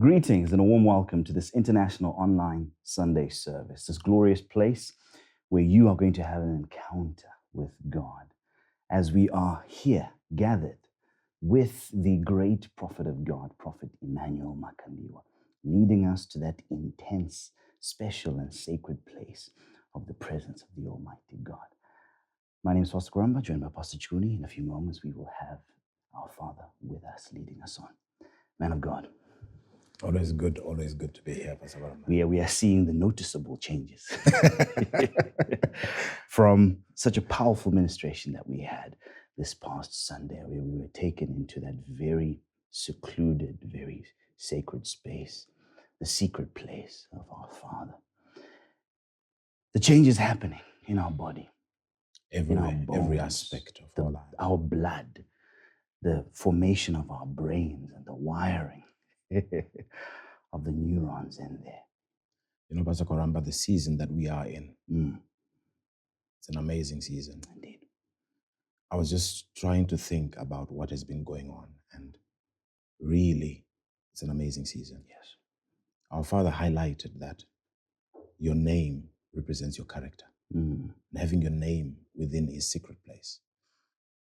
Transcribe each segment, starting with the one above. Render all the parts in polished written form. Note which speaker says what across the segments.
Speaker 1: Greetings and a warm welcome to this international online Sunday service, this glorious place where you are going to have an encounter with God as we are here gathered with the great prophet of God, Prophet Emmanuel Makandiwa, leading us to that intense, special and sacred place of the presence of the Almighty God. My name is Pastor Gramba, joined by Pastor Chuni. In a few moments, we will have our Father with us, leading us on. Man of God.
Speaker 2: Always good to be here, Pastor Baramba.
Speaker 1: We are seeing the noticeable changes from such a powerful ministration that we had this past Sunday, where we were taken into that very secluded, very sacred space, the secret place of our Father. The change is happening in our body,
Speaker 2: Everywhere,
Speaker 1: in our bones,
Speaker 2: every aspect of our lives.
Speaker 1: Our blood, the formation of our brains and the wiring of the neurons in there.
Speaker 2: You know, Pastor Koramba, the season that we are in, it's an amazing season.
Speaker 1: Indeed.
Speaker 2: I was just trying to think about what has been going on, and really, it's an amazing season.
Speaker 1: Yes.
Speaker 2: Our Father highlighted that your name represents your character. And having your name within His secret place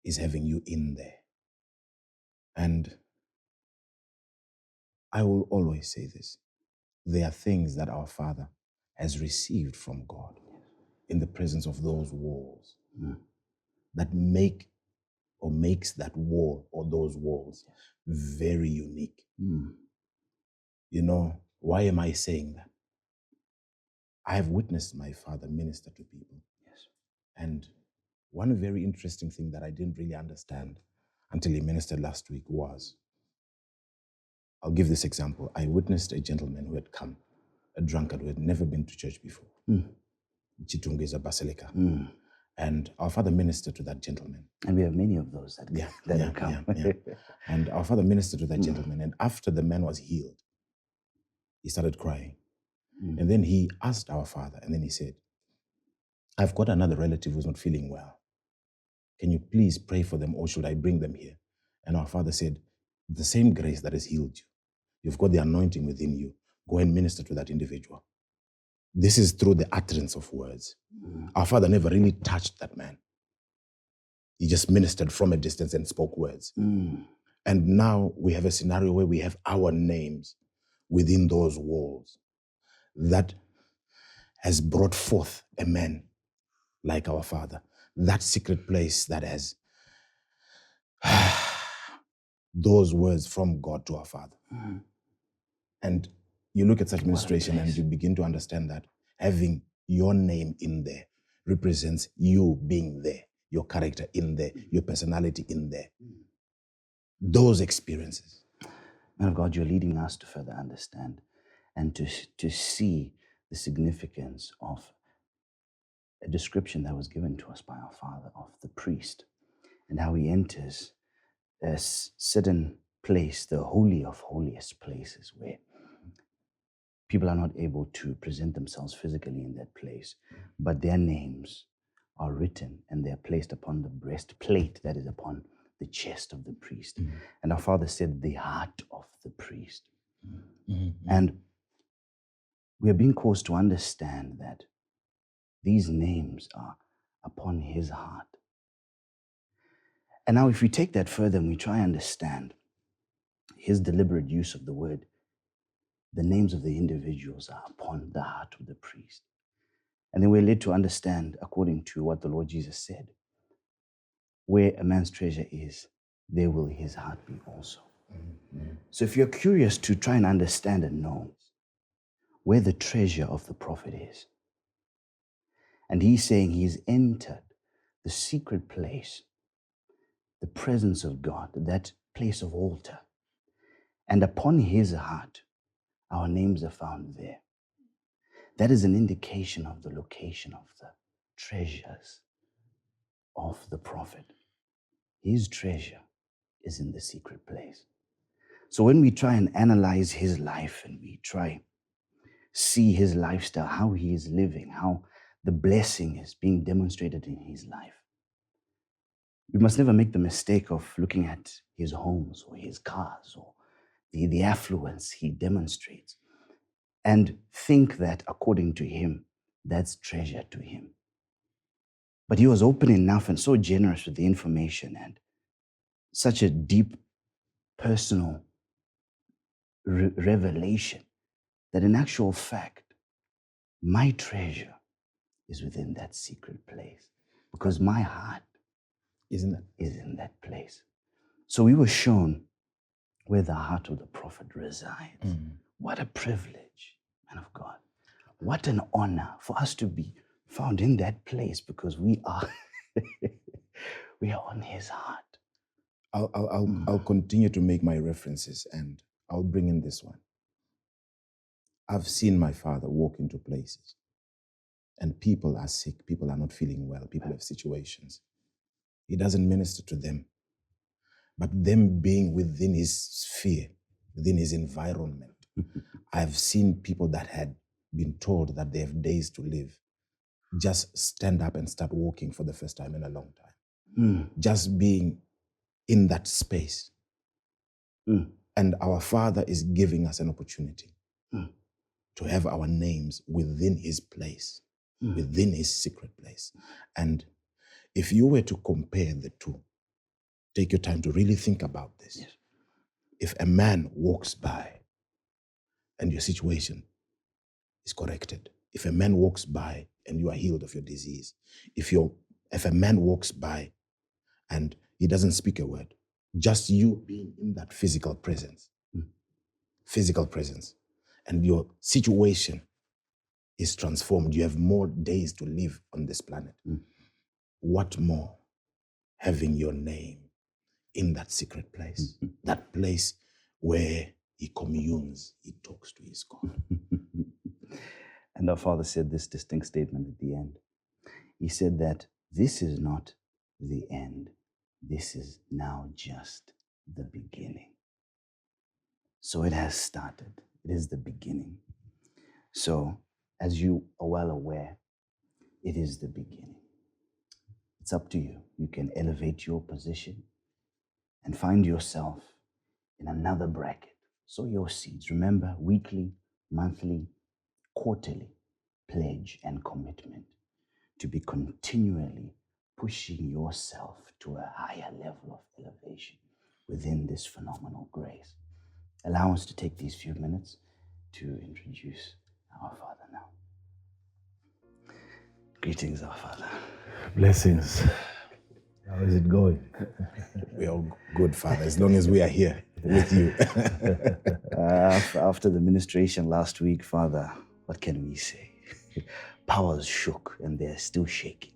Speaker 2: is having you in there. And I will always say this. There are things that our Father has received from God in the presence of those walls that makes that wall or those walls very unique. You know, why am I saying that? I have witnessed my father minister to people.
Speaker 1: Yes.
Speaker 2: And one very interesting thing that I didn't really understand until he ministered last week was, I'll give this example. I witnessed a gentleman who had come, a drunkard who had never been to church before. Chitungeza Basilica. And our father ministered to that gentleman.
Speaker 1: And we have many of those that have come.
Speaker 2: And our father ministered to that gentleman. And after the man was healed, he started crying. And then he asked our father, and then he said, I've got another relative who's not feeling well. Can you please pray for them, or should I bring them here? And our father said, the same grace that has healed you, you've got the anointing within you. Go and minister to that individual. This is through the utterance of words. Our father never really touched that man. He just ministered from a distance and spoke words. And now we have a scenario where we have our names within those walls that has brought forth a man like our father. That secret place that has those words from God to our Father. And you look at such ministration and you begin to understand that having your name in there represents you being there, your character in there, your personality in there. Those experiences.
Speaker 1: Man of God, you're leading us to further understand and to see the significance of a description that was given to us by our Father of the priest and how he enters a certain place, the holy of holiest places, where people are not able to present themselves physically in that place, but their names are written and they're placed upon the breastplate that is upon the chest of the priest. And our Father said, the heart of the priest. And we are being caused to understand that these names are upon his heart. And now if we take that further and we try and understand his deliberate use of the word, the names of the individuals are upon the heart of the priest. And then we're led to understand, according to what the Lord Jesus said, where a man's treasure is, there will his heart be also. So if you're curious to try and understand and know where the treasure of the prophet is, and he's saying he's entered the secret place, the presence of God, that place of altar, and upon his heart, our names are found there. That is an indication of the location of the treasures of the prophet. His treasure is in the secret place. So when we try and analyze his life and we try see his lifestyle, how he is living, how the blessing is being demonstrated in his life, we must never make the mistake of looking at his homes or his cars or the affluence he demonstrates, and think that according to him, that's treasure to him. But he was open enough and so generous with the information and such a deep personal revelation that in actual fact, my treasure is within that secret place because my heart is in that place. So we were shown where the heart of the prophet resides. What a privilege, man of God. What an honor for us to be found in that place because we are we are on his heart.
Speaker 2: I'll continue to make my references and I'll bring in this one. I've seen my father walk into places and people are sick, people are not feeling well, people have situations. He doesn't minister to them, but them being within his sphere, within his environment. I've seen people that had been told that they have days to live just stand up and start walking for the first time in a long time. Just being in that space. And our Father is giving us an opportunity to have our names within his place, within his secret place. And if you were to compare the two, take your time to really think about this.
Speaker 1: Yes.
Speaker 2: If a man walks by and your situation is corrected, if a man walks by and you are healed of your disease, if a man walks by and he doesn't speak a word, just you being in that physical presence, and your situation is transformed, you have more days to live on this planet. What more having your name in that secret place, that place where he communes, he talks to his God.
Speaker 1: And our Father said this distinct statement at the end. He said that this is not the end. This is now just the beginning. So it has started. It is the beginning. So as you are well aware, it is the beginning. It's up to you. You can elevate your position and find yourself in another bracket. Sow your seeds. Remember, weekly, monthly, quarterly pledge and commitment to be continually pushing yourself to a higher level of elevation within this phenomenal grace. Allow us to take these few minutes to introduce our Father now. Greetings, our Father.
Speaker 3: Blessings. How is it going?
Speaker 2: We're all good, Father, as long as we are here with you.
Speaker 1: After the ministration last week, Father, what can we say? Powers shook and they're still shaking.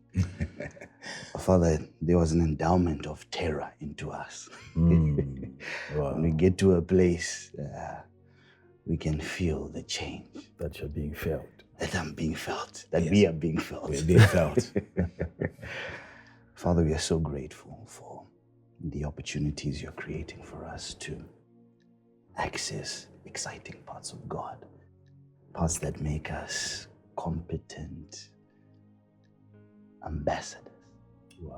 Speaker 1: Father, there was an endowment of terror into us.
Speaker 3: Wow.
Speaker 1: When we get to a place, we can feel the change.
Speaker 3: That you're being felt.
Speaker 1: That I'm being felt. That
Speaker 2: Yes.
Speaker 1: we are being felt.
Speaker 2: We're being felt.
Speaker 1: Father, we are so grateful for the opportunities you're creating for us to access exciting parts of God, parts that make us competent ambassadors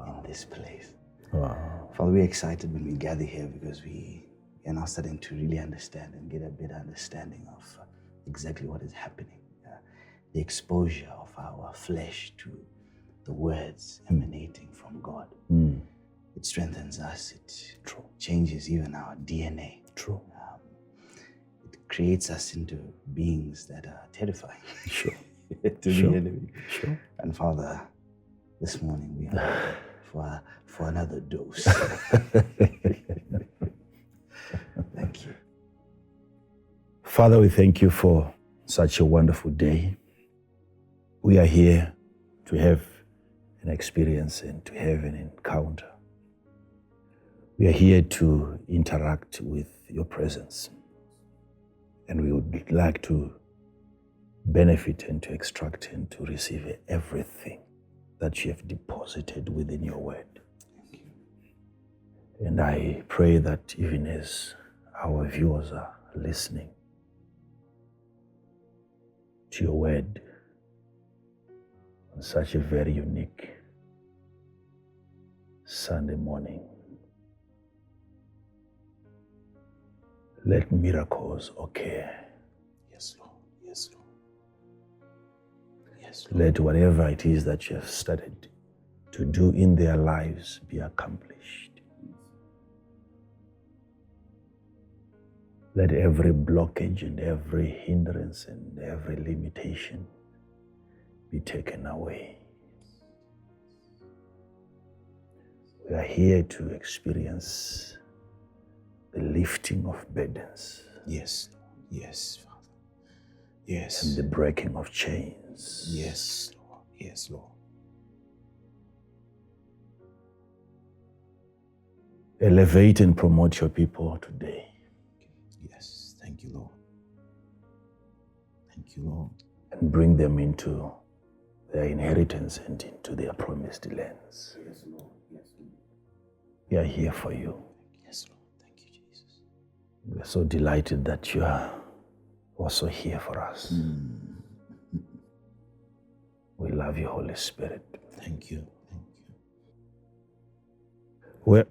Speaker 1: in this place.
Speaker 3: Wow.
Speaker 1: Father, we're excited when we gather here because we are now starting to really understand and get a better understanding of exactly what is happening. The exposure of our flesh to the words emanating from God. It strengthens us. It changes even our DNA.
Speaker 3: True.
Speaker 1: It creates us into beings that are terrifying
Speaker 3: Sure.
Speaker 1: to
Speaker 3: Sure.
Speaker 1: the enemy.
Speaker 3: Sure.
Speaker 1: And Father, this morning we are for another dose. Thank you.
Speaker 3: Father, we thank you for such a wonderful day. We are here to have an experience and to have an encounter. We are here to interact with your presence. And we would like to benefit and to extract and to receive everything that you have deposited within your word.
Speaker 1: Thank you.
Speaker 3: And I pray that even as our viewers are listening to your word on such a very unique Sunday morning, Let miracles occur.
Speaker 2: Yes, Lord. Yes, Lord. Yes, Lord.
Speaker 3: Let whatever it is that you have started to do in their lives be accomplished. Let every blockage and every hindrance and every limitation be taken away. We are here to experience the lifting of burdens.
Speaker 2: Yes, Lord. Yes, Father. Yes.
Speaker 3: And the breaking of chains.
Speaker 2: Yes, Lord. Yes, Lord.
Speaker 3: Elevate and promote your people today.
Speaker 2: Yes. Thank you, Lord. Thank you, Lord.
Speaker 3: And bring them into their inheritance and into their promised lands.
Speaker 2: Yes, Lord. Yes, Lord.
Speaker 3: We are here for you.
Speaker 2: Yes, Lord. Thank you, Jesus.
Speaker 3: We are so delighted that you are also here for us. We love you, Holy Spirit.
Speaker 2: Thank you. Thank you.
Speaker 3: Well,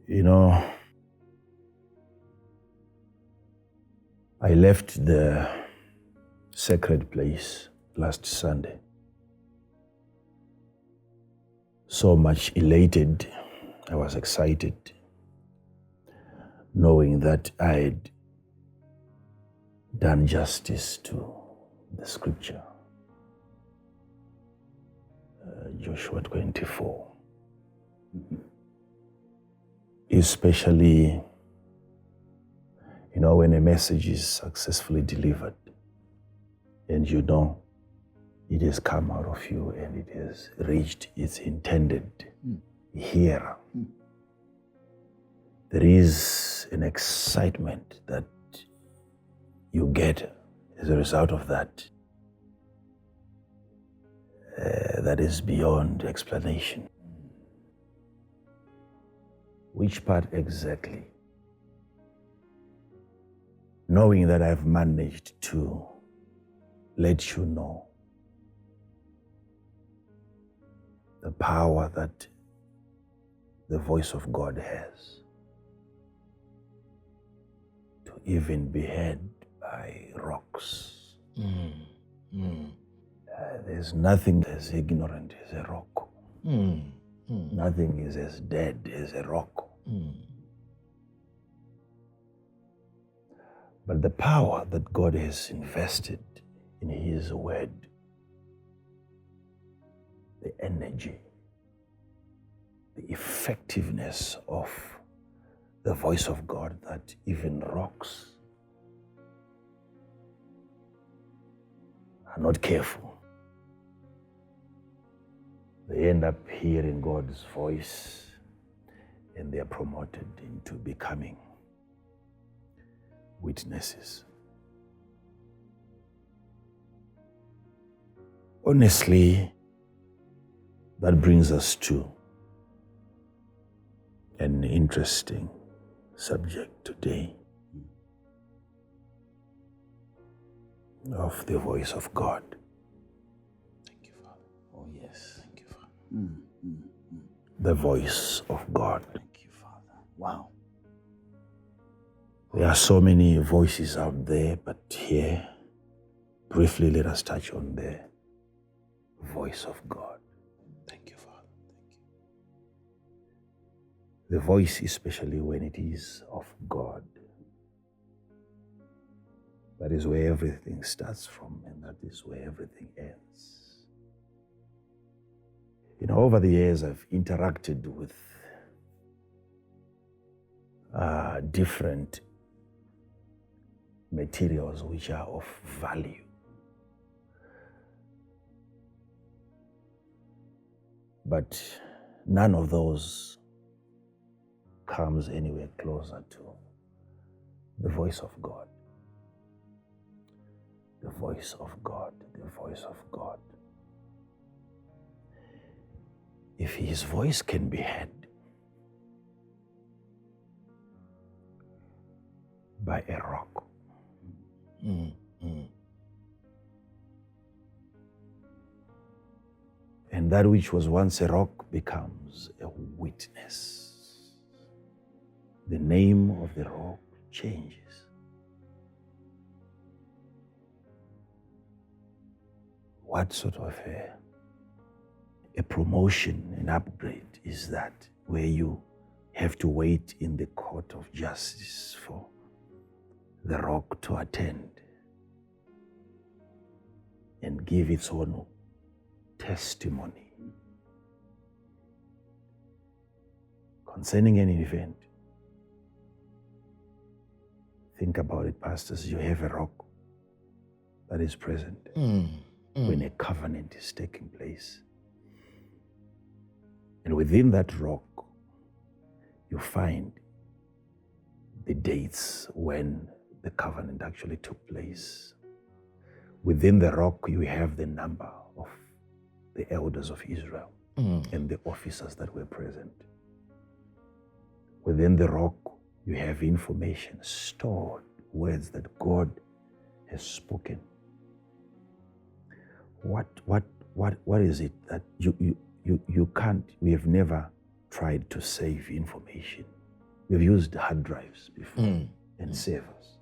Speaker 3: you know, I left the sacred place last Sunday, so much elated. I was excited, knowing that I'd done justice to the scripture, Joshua 24. Especially, you know, when a message is successfully delivered and you know it has come out of you and it has reached its intended hearer. There is an excitement that you get as a result of that that is beyond explanation. Which part exactly? Knowing that I've managed to let you know the power that the voice of God has to even be heard by rocks. There's nothing as ignorant as a rock. Nothing is as dead as a rock. But the power that God has invested in His word, the energy, the effectiveness of the voice of God, that even rocks are not careful. They end up hearing God's voice and they are promoted into becoming witnesses. Honestly, that brings us to an interesting subject today of the voice of God.
Speaker 2: Thank you, Father.
Speaker 1: Oh, yes.
Speaker 2: Thank you, Father.
Speaker 3: The voice of God.
Speaker 1: Thank you, Father. Wow.
Speaker 3: There are so many voices out there, but here, briefly, let us touch on the voice of God.
Speaker 2: Thank you, Father. Thank you.
Speaker 3: The voice, especially when it is of God. That is where everything starts from, and that is where everything ends. You know, over the years, I've interacted with different materials which are of value. But none of those comes anywhere closer to the voice of God. The voice of God, the voice of God. If His voice can be heard by a rock, and that which was once a rock becomes a witness. the name of the rock changes. What sort of a promotion, an upgrade is that, where you have to wait in the court of justice for the rock to attend and give its own testimony concerning an event? Think about it, pastors. You have a rock that is present when a covenant is taking place. And within that rock, you find the dates when the covenant actually took place. Within the rock, you have the number of the elders of Israel and the officers that were present. Within the rock, you have information stored, words that God has spoken. What is it that you can't? We have never tried to save information. We've used hard drives before and servers.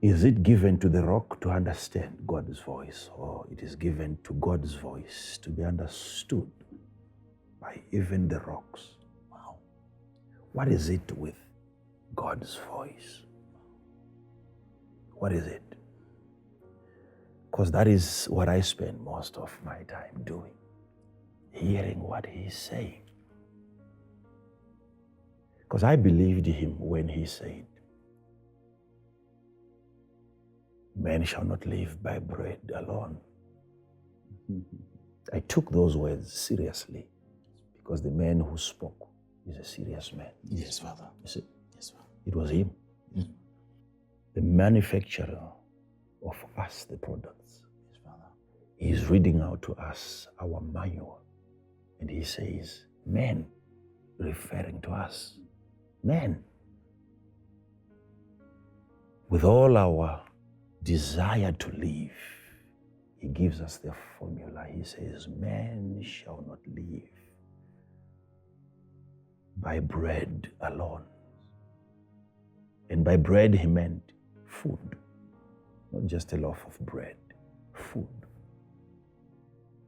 Speaker 3: Is it given to the rock to understand God's voice, or it is given to God's voice to be understood by even the rocks? Wow. What is it with God's voice? What is it? Because that is what I spend most of my time doing, hearing what He's saying. Because I believed Him when He said, "Man shall not live by bread alone." I took those words seriously because the man who spoke is a serious man.
Speaker 2: Yes, Father.
Speaker 3: You see?
Speaker 2: Yes, Father.
Speaker 3: It was him. The manufacturer of us, the products.
Speaker 2: Yes, Father.
Speaker 3: He's reading out to us our manual. And he says, "Men," referring to us. Men. With all our desire to live, He gives us the formula. He says, "Man shall not live by bread alone." And by bread, He meant food, not just a loaf of bread, food.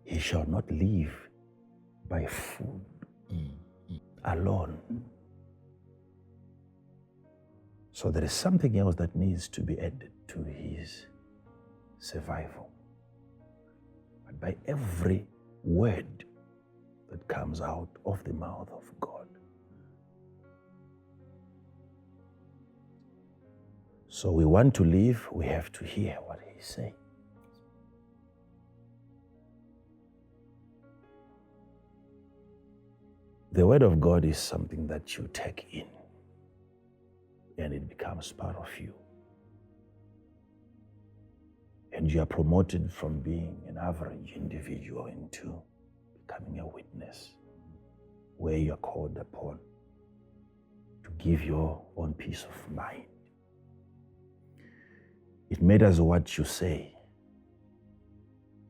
Speaker 3: He shall not live by food alone. So there is something else that needs to be added to his survival. But by every word that comes out of the mouth of God. So we want to live, we have to hear what He's saying. The Word of God is something that you take in, and it becomes part of you. And you are promoted from being an average individual into becoming a witness, where you are called upon to give your own peace of mind. It matters what you say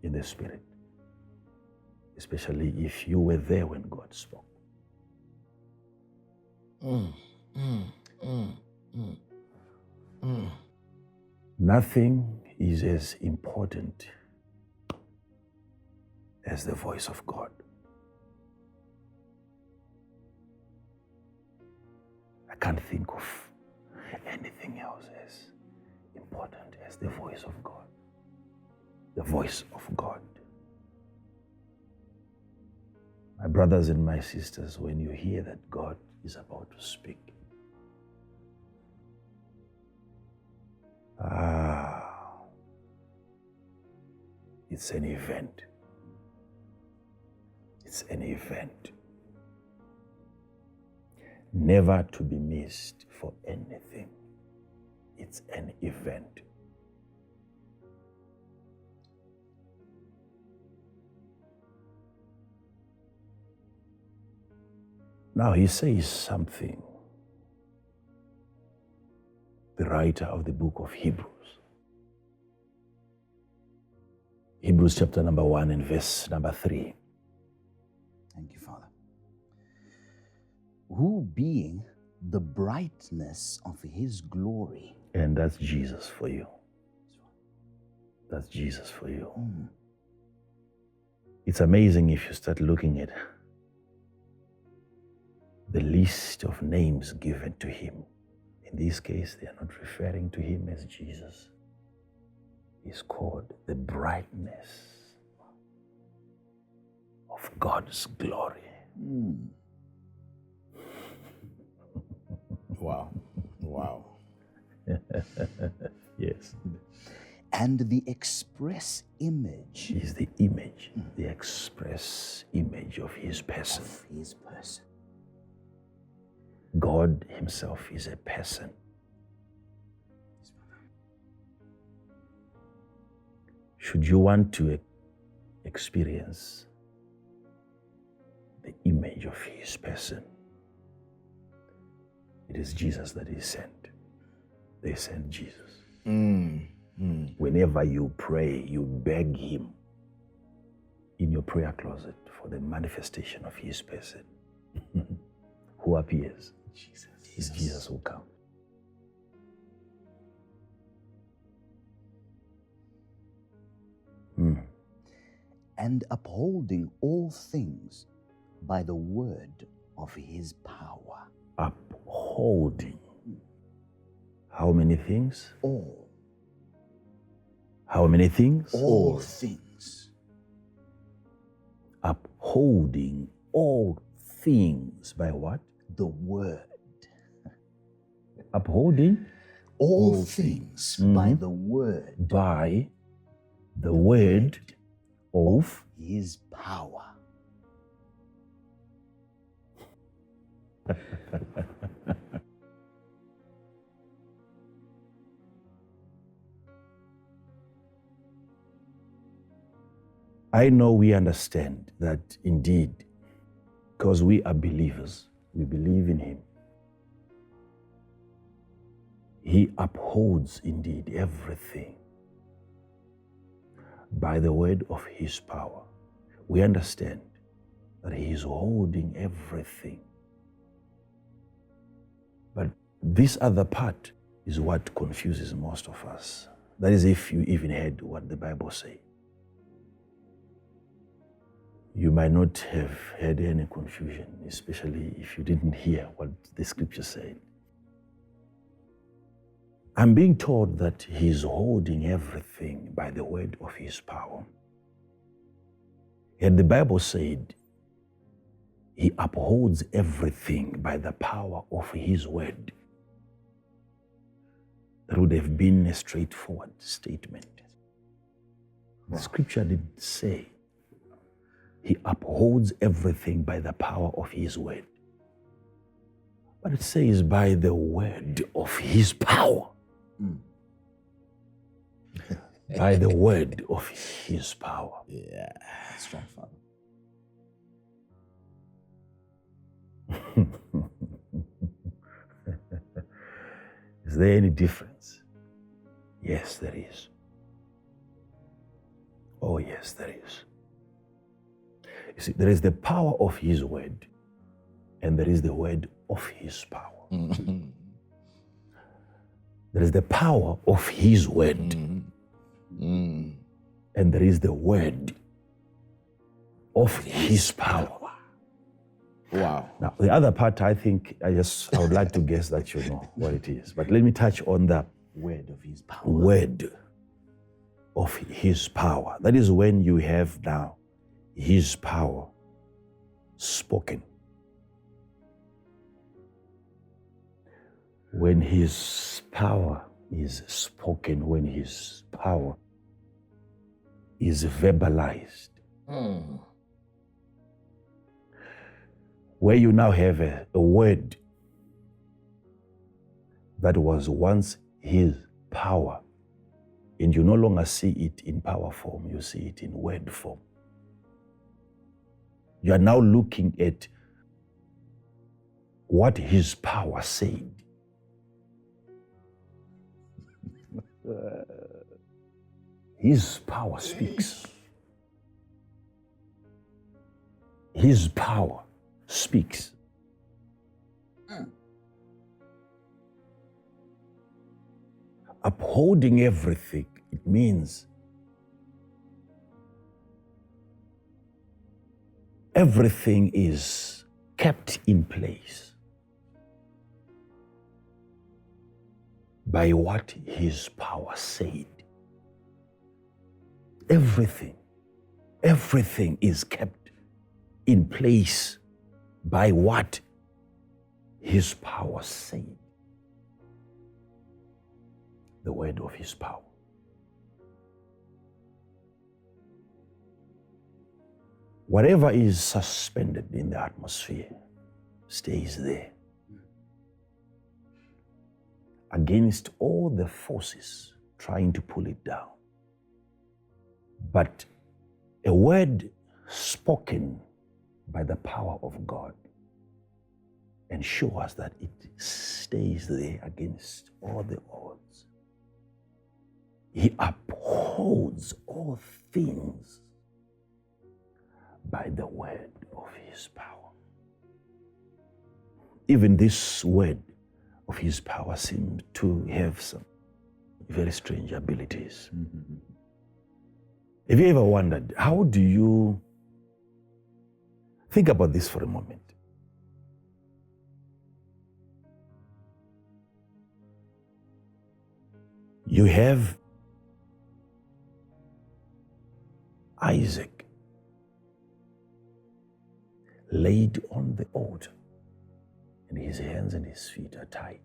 Speaker 3: in the Spirit, especially if you were there when God spoke. Nothing is as important as the voice of God. I can't think of anything else as important as the voice of God. The voice of God. My brothers and my sisters, when you hear that God is about to speak, it's an event. It's an event. Never to be missed for anything. It's an event. Now he says something, the writer of the book of Hebrews. Hebrews chapter number 1 and verse number 3.
Speaker 1: Thank you, Father. who being the brightness of his glory.
Speaker 3: And that's Jesus for you. That's Jesus for you. It's amazing if you start looking at the list of names given to him. In this case, they are not referring to him as Jesus. He's called the brightness of God's glory.
Speaker 2: Wow. Wow.
Speaker 3: Yes.
Speaker 1: And the express image
Speaker 3: He's the image, the express image of his person.
Speaker 1: of his person.
Speaker 3: God himself is a person. Should you want to experience the image of his person, it is Jesus that is sent. They sent Jesus. Whenever you pray, you beg him in your prayer closet for the manifestation of his person. Who appears?
Speaker 1: Jesus.
Speaker 3: It's Jesus who comes.
Speaker 1: And upholding all things by the word of his power.
Speaker 3: Upholding. How many things?
Speaker 1: All.
Speaker 3: How many things?
Speaker 1: All things.
Speaker 3: Upholding all things by what?
Speaker 1: The word.
Speaker 3: Upholding
Speaker 1: All things by the word
Speaker 3: by the word of
Speaker 1: his power.
Speaker 3: I know we understand that indeed, because we are believers, we believe in him. He upholds indeed everything by the word of his power. We understand that he is holding everything. But this other part is what confuses most of us. That is, if you even heard what the Bible says. You might not have had any confusion, especially if you didn't hear what the scripture said. I'm being told that he's holding everything by the word of his power. And the Bible said he upholds everything by the power of his word. That would have been a straightforward statement. The scripture did say he upholds everything by the power of his word. But it says by the word of his power. By the word of his power.
Speaker 2: Yeah. Strong Father.
Speaker 3: Is there any difference? Yes, there is. Oh, yes, there is. You see, there is the power of his word, and there is the word of his power. There is the power of his word, and there is the word of his power.
Speaker 2: Wow.
Speaker 3: Now, the other part, I think, I would like to guess that you know what it is. But let me touch on the
Speaker 1: Word of his power.
Speaker 3: word of his power. That is when you have now his power spoken. When his power is spoken, when his power is verbalized, where you now have a word that was once his power, and you no longer see it in power form, you see it in word form. You are now looking at what his power said. His power speaks. His power speaks. Upholding everything, it means everything is kept in place by what his power said. Everything is kept in place by what his power said. The word of his power. Whatever is suspended in the atmosphere stays there against all the forces trying to pull it down. But a word spoken by the power of God ensures that it stays there against all the odds. He upholds all things by the word of his power. Even this word of his power seems to have some very strange abilities. Mm-hmm. Have you ever wondered, how do you think about this for a moment? You have Isaac laid on the altar, and his hands and his feet are tied.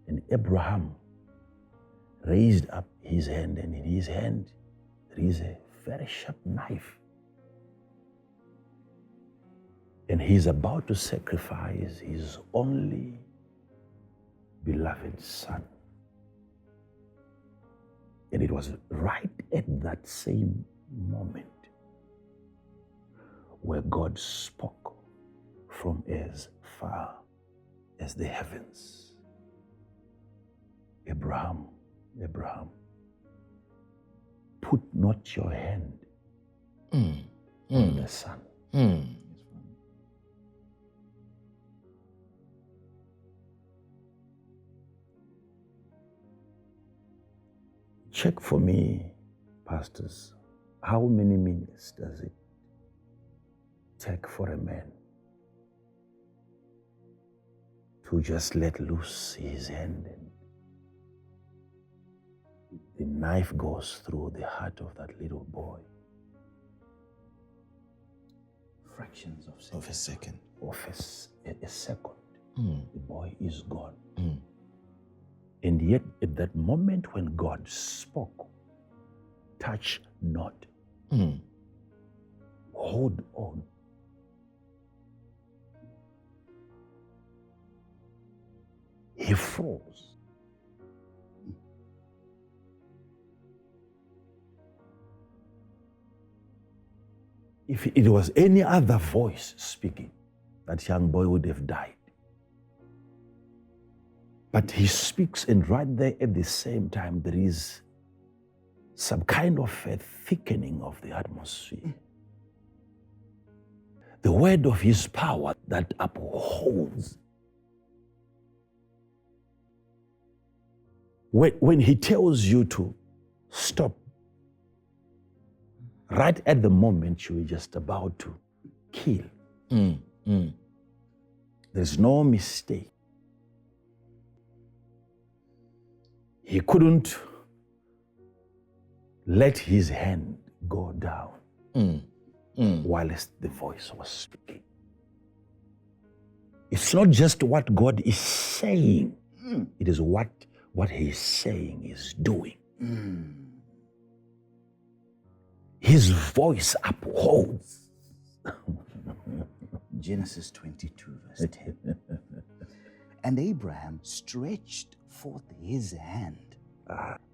Speaker 3: And Abraham raised up his hand, and in his hand there is a very sharp knife. And he's about to sacrifice his only beloved son. And it was right at that same moment where God spoke from as far as the heavens. Abraham, Abraham, put not your hand on the son. Check for me, pastors, how many minutes does it take for a man to just let loose his hand and the knife goes through the heart of that little boy?
Speaker 1: Fractions of
Speaker 2: Of a second.
Speaker 3: Of a second. The boy is gone. And yet, at that moment when God spoke, touch not, hold on. He froze. If it was any other voice speaking, that young boy would have died. But he speaks, and right there at the same time, there is some kind of a thickening of the atmosphere. The word of his power that upholds. When he tells you to stop, right at the moment you were just about to kill, there's no mistake. He couldn't let his hand go down whilst the voice was speaking. It's not just what God is saying, it is what he's saying is doing. His voice upholds.
Speaker 1: Genesis 22, verse 10. And Abraham stretched forth his hand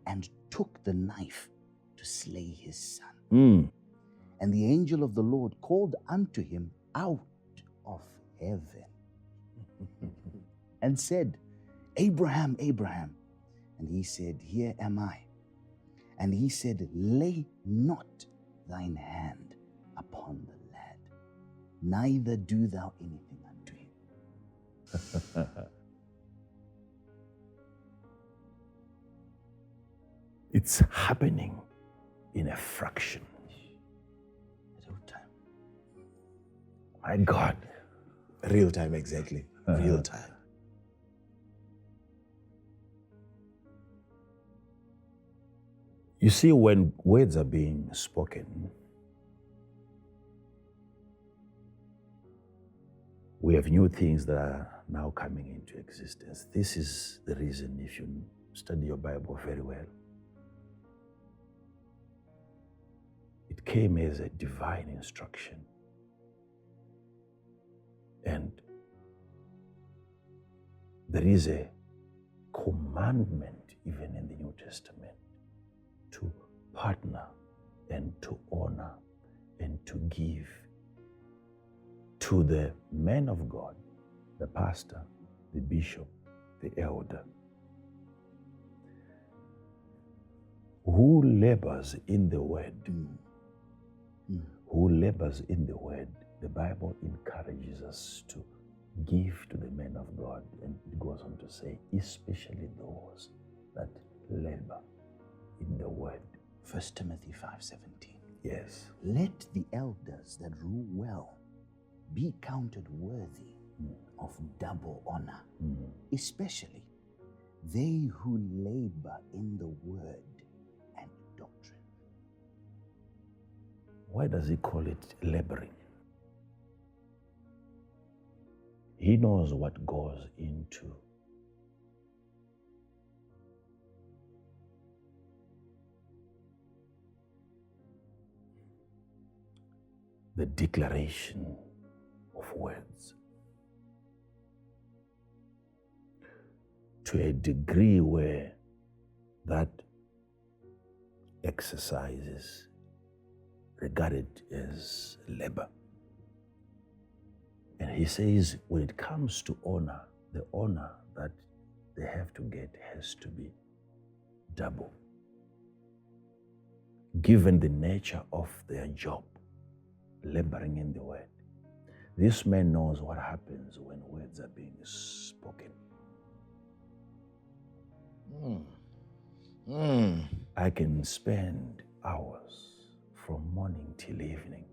Speaker 1: and took the knife to slay his son. And the angel of the Lord called unto him out of heaven and said, Abraham, Abraham. And he said, Here am I. And he said, Lay not thine hand upon the lad, neither do thou anything unto him.
Speaker 3: It's happening in a fraction.
Speaker 1: At all time.
Speaker 3: My God.
Speaker 2: Real time, exactly. Real time.
Speaker 3: You see, when words are being spoken, we have new things that are now coming into existence. This is the reason, if you study your Bible very well, it came as a divine instruction. And there is a commandment even in the New Testament to partner and to honor and to give to the man of God, the pastor, the bishop, the elder, who labors in the word. Who labors in the word. The Bible encourages us to give to the men of God, and it goes on to say, especially those that labor in the word.
Speaker 1: 1 Timothy 5:17.
Speaker 3: Yes.
Speaker 1: Let the elders that rule well be counted worthy of double honor, especially they who labor in the word and doctrine.
Speaker 3: Why does he call it laboring? He knows what goes into the declaration of words to a degree where that exercise is regarded as labor. And he says, when it comes to honor, the honor that they have to get has to be double, given the nature of their job, laboring in the word. This man knows what happens when words are being spoken. I can spend hours from morning till evening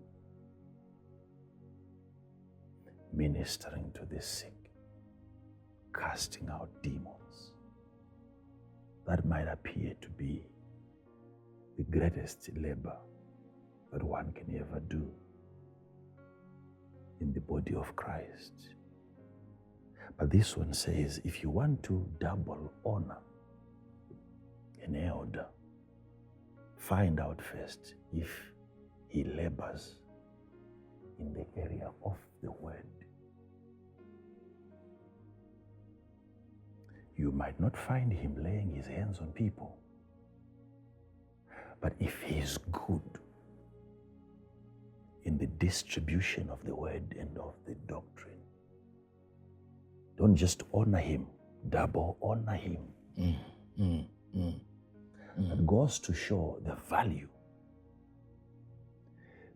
Speaker 3: ministering to the sick, casting out demons. That might appear to be the greatest labor that one can ever do in the body of Christ. But this one says, if you want to double honor an elder, find out first if he labors in the area of the word. You might not find him laying his hands on people, but if he is good in the distribution of the word and of the doctrine, don't just honor him, double honor him. That goes to show the value,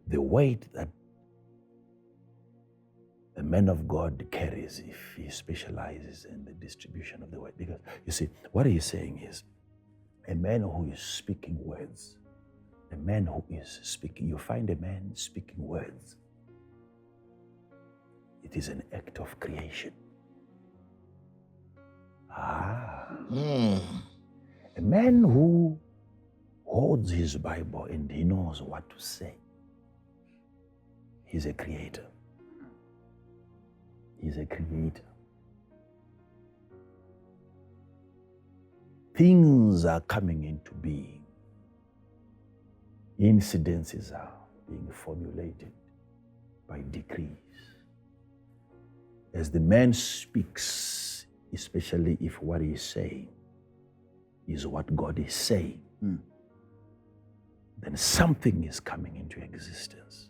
Speaker 3: the weight that a man of God carries if he specializes in the distribution of the word. Because you see, what he's saying is, a man who is speaking words, a man who is speaking, you find a man speaking words, it is an act of creation. A man who holds his Bible and he knows what to say, he's a creator. He's a creator. Things are coming into being. Incidences are being formulated by decrees. As the man speaks, especially if what he is saying is what God is saying, then something is coming into existence.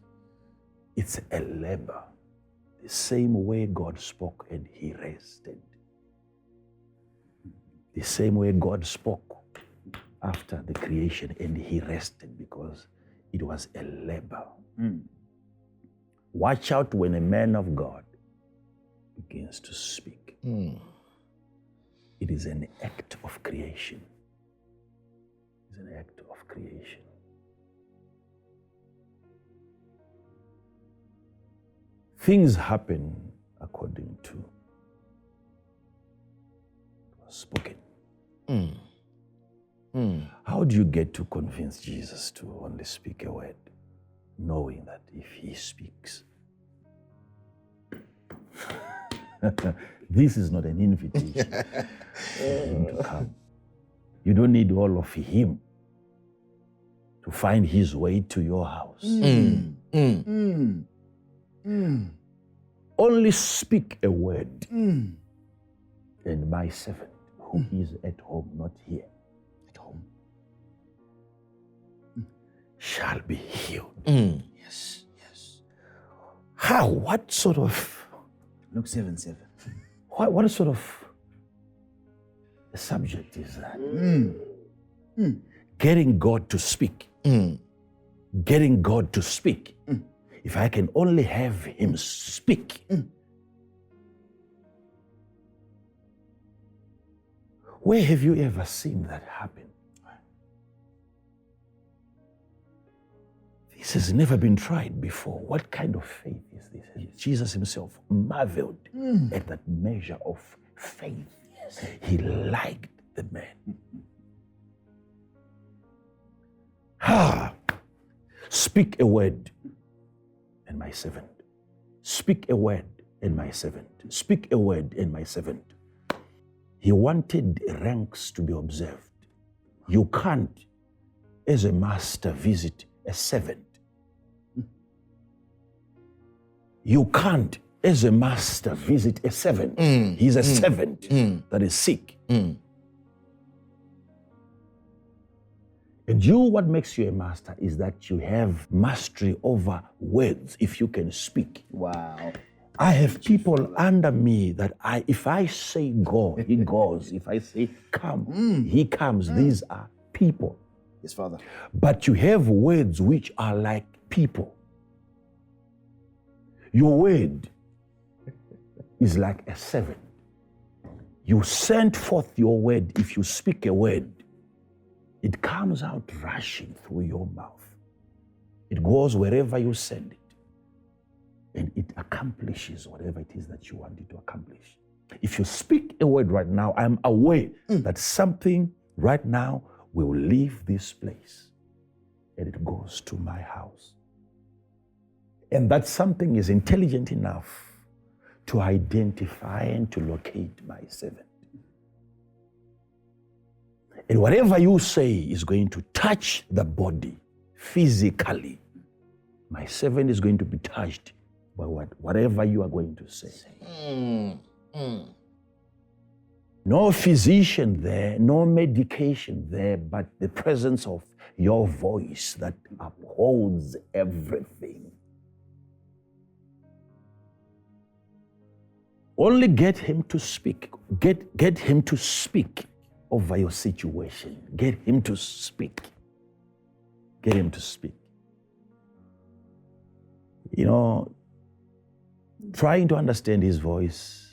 Speaker 3: It's a labor. The same way God spoke and he rested. The same way God spoke after the creation and he rested because it was a labor. Watch out when a man of God begins to speak. It is an act of creation. It's an act of creation. Things happen according to what was spoken. How do you get to convince Jesus to only speak a word, knowing that if he speaks, this is not an invitation for him to come. You don't need all of him to find his way to your house. Only speak a word, and my servant who is at home, not here, at home, shall be healed.
Speaker 1: Yes, yes.
Speaker 3: How? What sort of...
Speaker 1: Luke 7:7.
Speaker 3: What sort of a subject is that? Getting God to speak. Getting God to speak. If I can only have him speak. Where have you ever seen that happen? This has never been tried before. What kind of faith is this? Jesus himself marveled at that measure of faith. Yes. He liked the man. Speak a word, and my servant. Speak a word, and my servant. Speak a word, and my servant. He wanted ranks to be observed. You can't, as a master, visit a servant. You can't, as a master, visit a servant. He's a servant that is sick. And what makes you a master is that you have mastery over words if you can speak.
Speaker 1: Wow.
Speaker 3: I have people under me that if I say go, he goes. If I say come, he comes. These are people.
Speaker 1: Yes, Father.
Speaker 3: But you have words which are like people. Your word is like a servant. You send forth your word. If you speak a word, it comes out rushing through your mouth. It goes wherever you send it. And it accomplishes whatever it is that you want it to accomplish. If you speak a word right now, I'm aware that something right now will leave this place and it goes to my house. And that something is intelligent enough to identify and to locate my servant. And whatever you say is going to touch the body physically. My servant is going to be touched by whatever you are going to say. No physician there, no medication there, but the presence of your voice that upholds everything. Only get him to speak. Get him to speak over your situation. Get him to speak. Get him to speak. You know, trying to understand his voice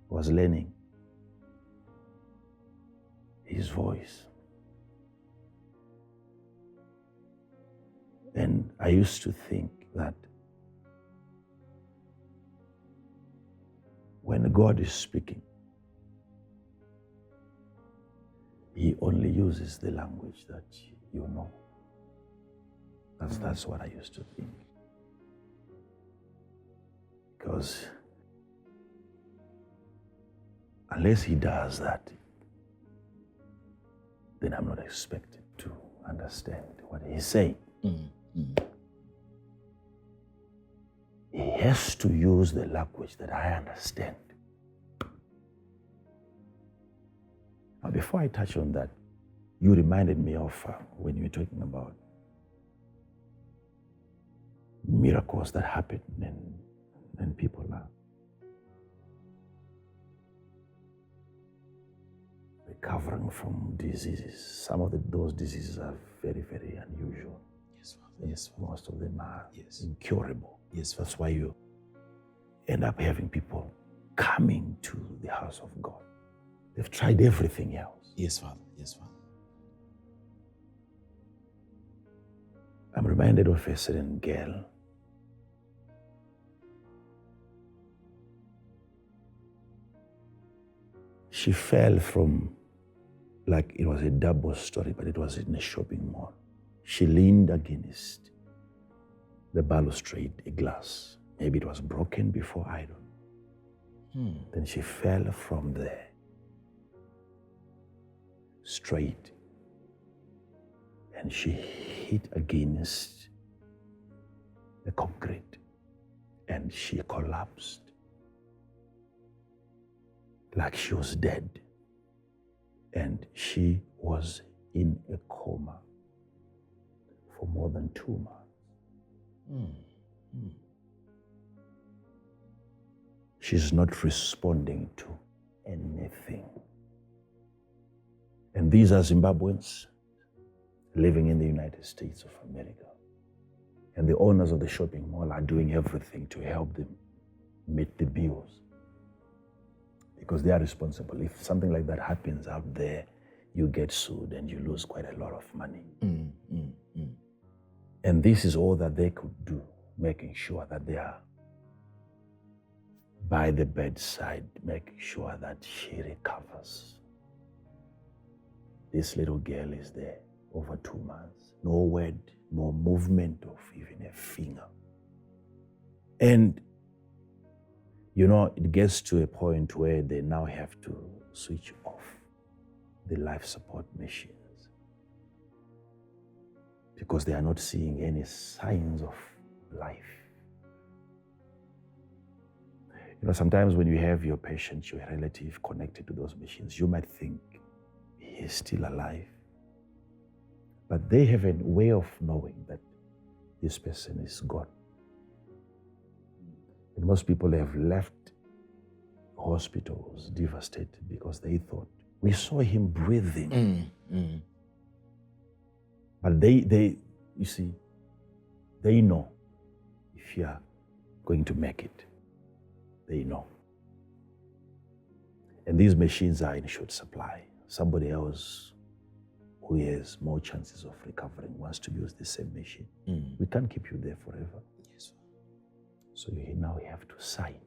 Speaker 3: was learning his voice. And I used to think that when God is speaking, he only uses the language that you know. That's what I used to think. Because unless he does that, then I'm not expected to understand what he's saying. He has to use the language that I understand. Now, before I touch on that, you reminded me of when you were talking about miracles that happen and people are recovering from diseases. Some of those diseases are very, very unusual.
Speaker 2: Yes, Father. Yes, Father.
Speaker 3: Most of them are incurable.
Speaker 2: Yes, Father.
Speaker 3: That's why you end up having people coming to the house of God. They've tried everything else.
Speaker 2: Yes, Father. Yes, Father.
Speaker 3: I'm reminded of a certain girl. She fell from, like it was a double story, but it was in a shopping mall. She leaned against the balustrade, a glass. Maybe it was broken before, I don't know. Then she fell from there, straight, and she hit against the concrete, and she collapsed like she was dead. And she was in a coma for more than 2 months. She's not responding to anything. And these are Zimbabweans living in the United States of America. And the owners of the shopping mall are doing everything to help them meet the bills, because they are responsible. If something like that happens out there, you get sued and you lose quite a lot of money. And this is all that they could do, making sure that they are by the bedside, making sure that she recovers. This little girl is there over 2 months. No word, no movement of even a finger. And, you know, it gets to a point where they now have to switch off the life support machines because they are not seeing any signs of life. You know, sometimes when you have your patient, your relative connected to those machines, you might think he is still alive. But they have a way of knowing that this person is gone. And most people have left hospitals devastated because they thought, we saw him breathing. But they, you see, they know if you are going to make it. They know. And these machines are in short supply. Somebody else who has more chances of recovering wants to use the same machine. We can't keep you there forever.
Speaker 2: Yes.
Speaker 3: So you now have to sign.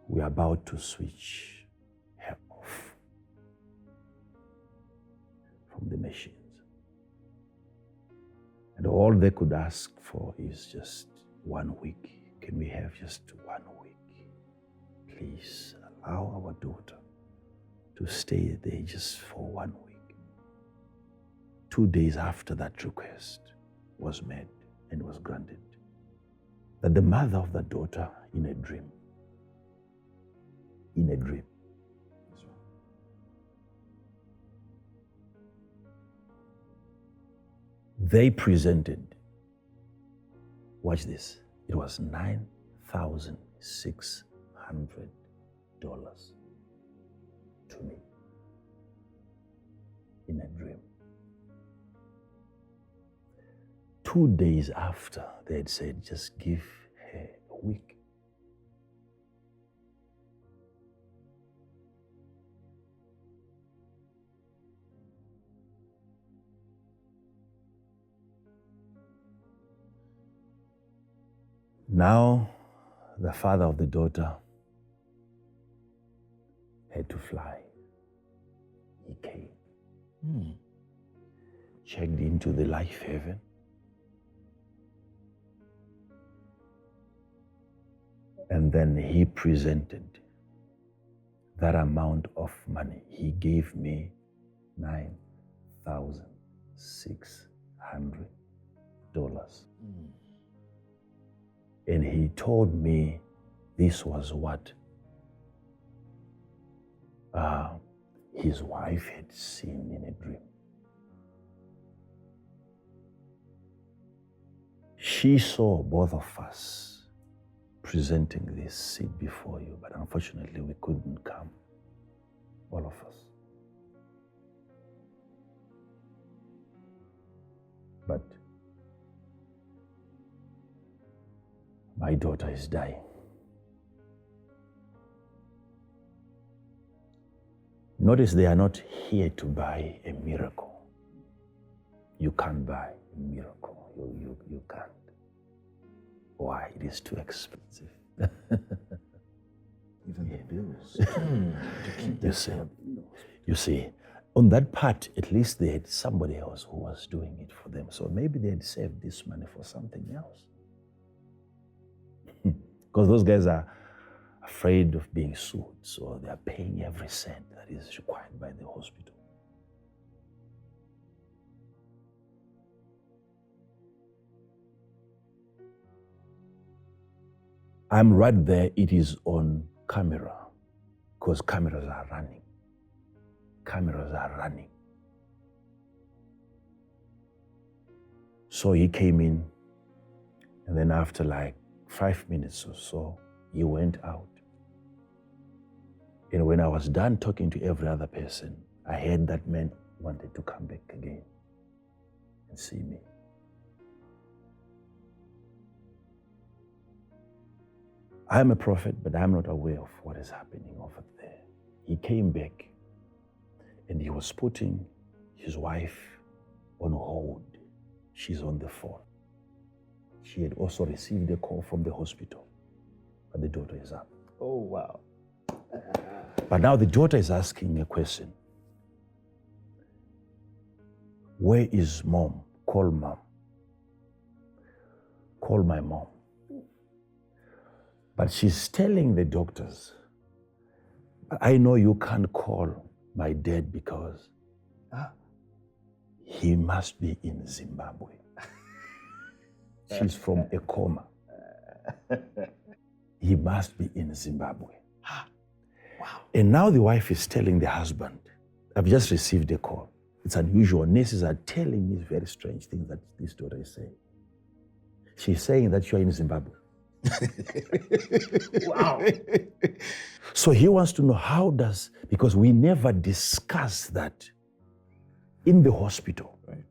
Speaker 3: We are about to switch her off from the machines. And all they could ask for is just 1 week. Can we have just 1 week? Please allow our daughter to stay there just for 1 week. 2 days after that request was made and was granted, that the mother of the daughter in a dream, they presented, watch this, it was $9,600 to me in a dream. 2 days after, they had said, just give her a week. Now, the father of the daughter had to fly. He came, checked into the life haven, and then he presented that amount of money. He gave me $9,600. And he told me this was what his wife had seen in a dream. She saw both of us presenting this seed before you, but unfortunately we couldn't come, all of us. But my daughter is dying. Notice they are not here to buy a miracle. You can't buy a miracle. You can't. Why? It is too expensive.
Speaker 1: Even the bills. To keep
Speaker 3: You see, on that part, at least they had somebody else who was doing it for them. So maybe they had saved this money for something else. Because those guys are afraid of being sued, so they are paying every cent that is required by the hospital. I'm right there. It is on camera, because cameras are running. Cameras are running. So he came in, and then after like 5 minutes or so, he went out. And when I was done talking to every other person, I heard that man wanted to come back again and see me. I am a prophet, but I'm not aware of what is happening over there. He came back and he was putting his wife on hold. She's on the phone. She had also received a call from the hospital, but the daughter is up.
Speaker 1: Oh, wow.
Speaker 3: But now the daughter is asking a question. Where is mom? Call mom. Call my mom. But she's telling the doctors, I know you can't call my dad because he must be in Zimbabwe. She's from a coma. He must be in Zimbabwe.
Speaker 1: Wow.
Speaker 3: And now the wife is telling the husband, I've just received a call. It's unusual. Nurses are telling me very strange things that this daughter is saying. She's saying that you're in Zimbabwe.
Speaker 1: Wow.
Speaker 3: So he wants to know because we never discuss that in the hospital.
Speaker 1: Right.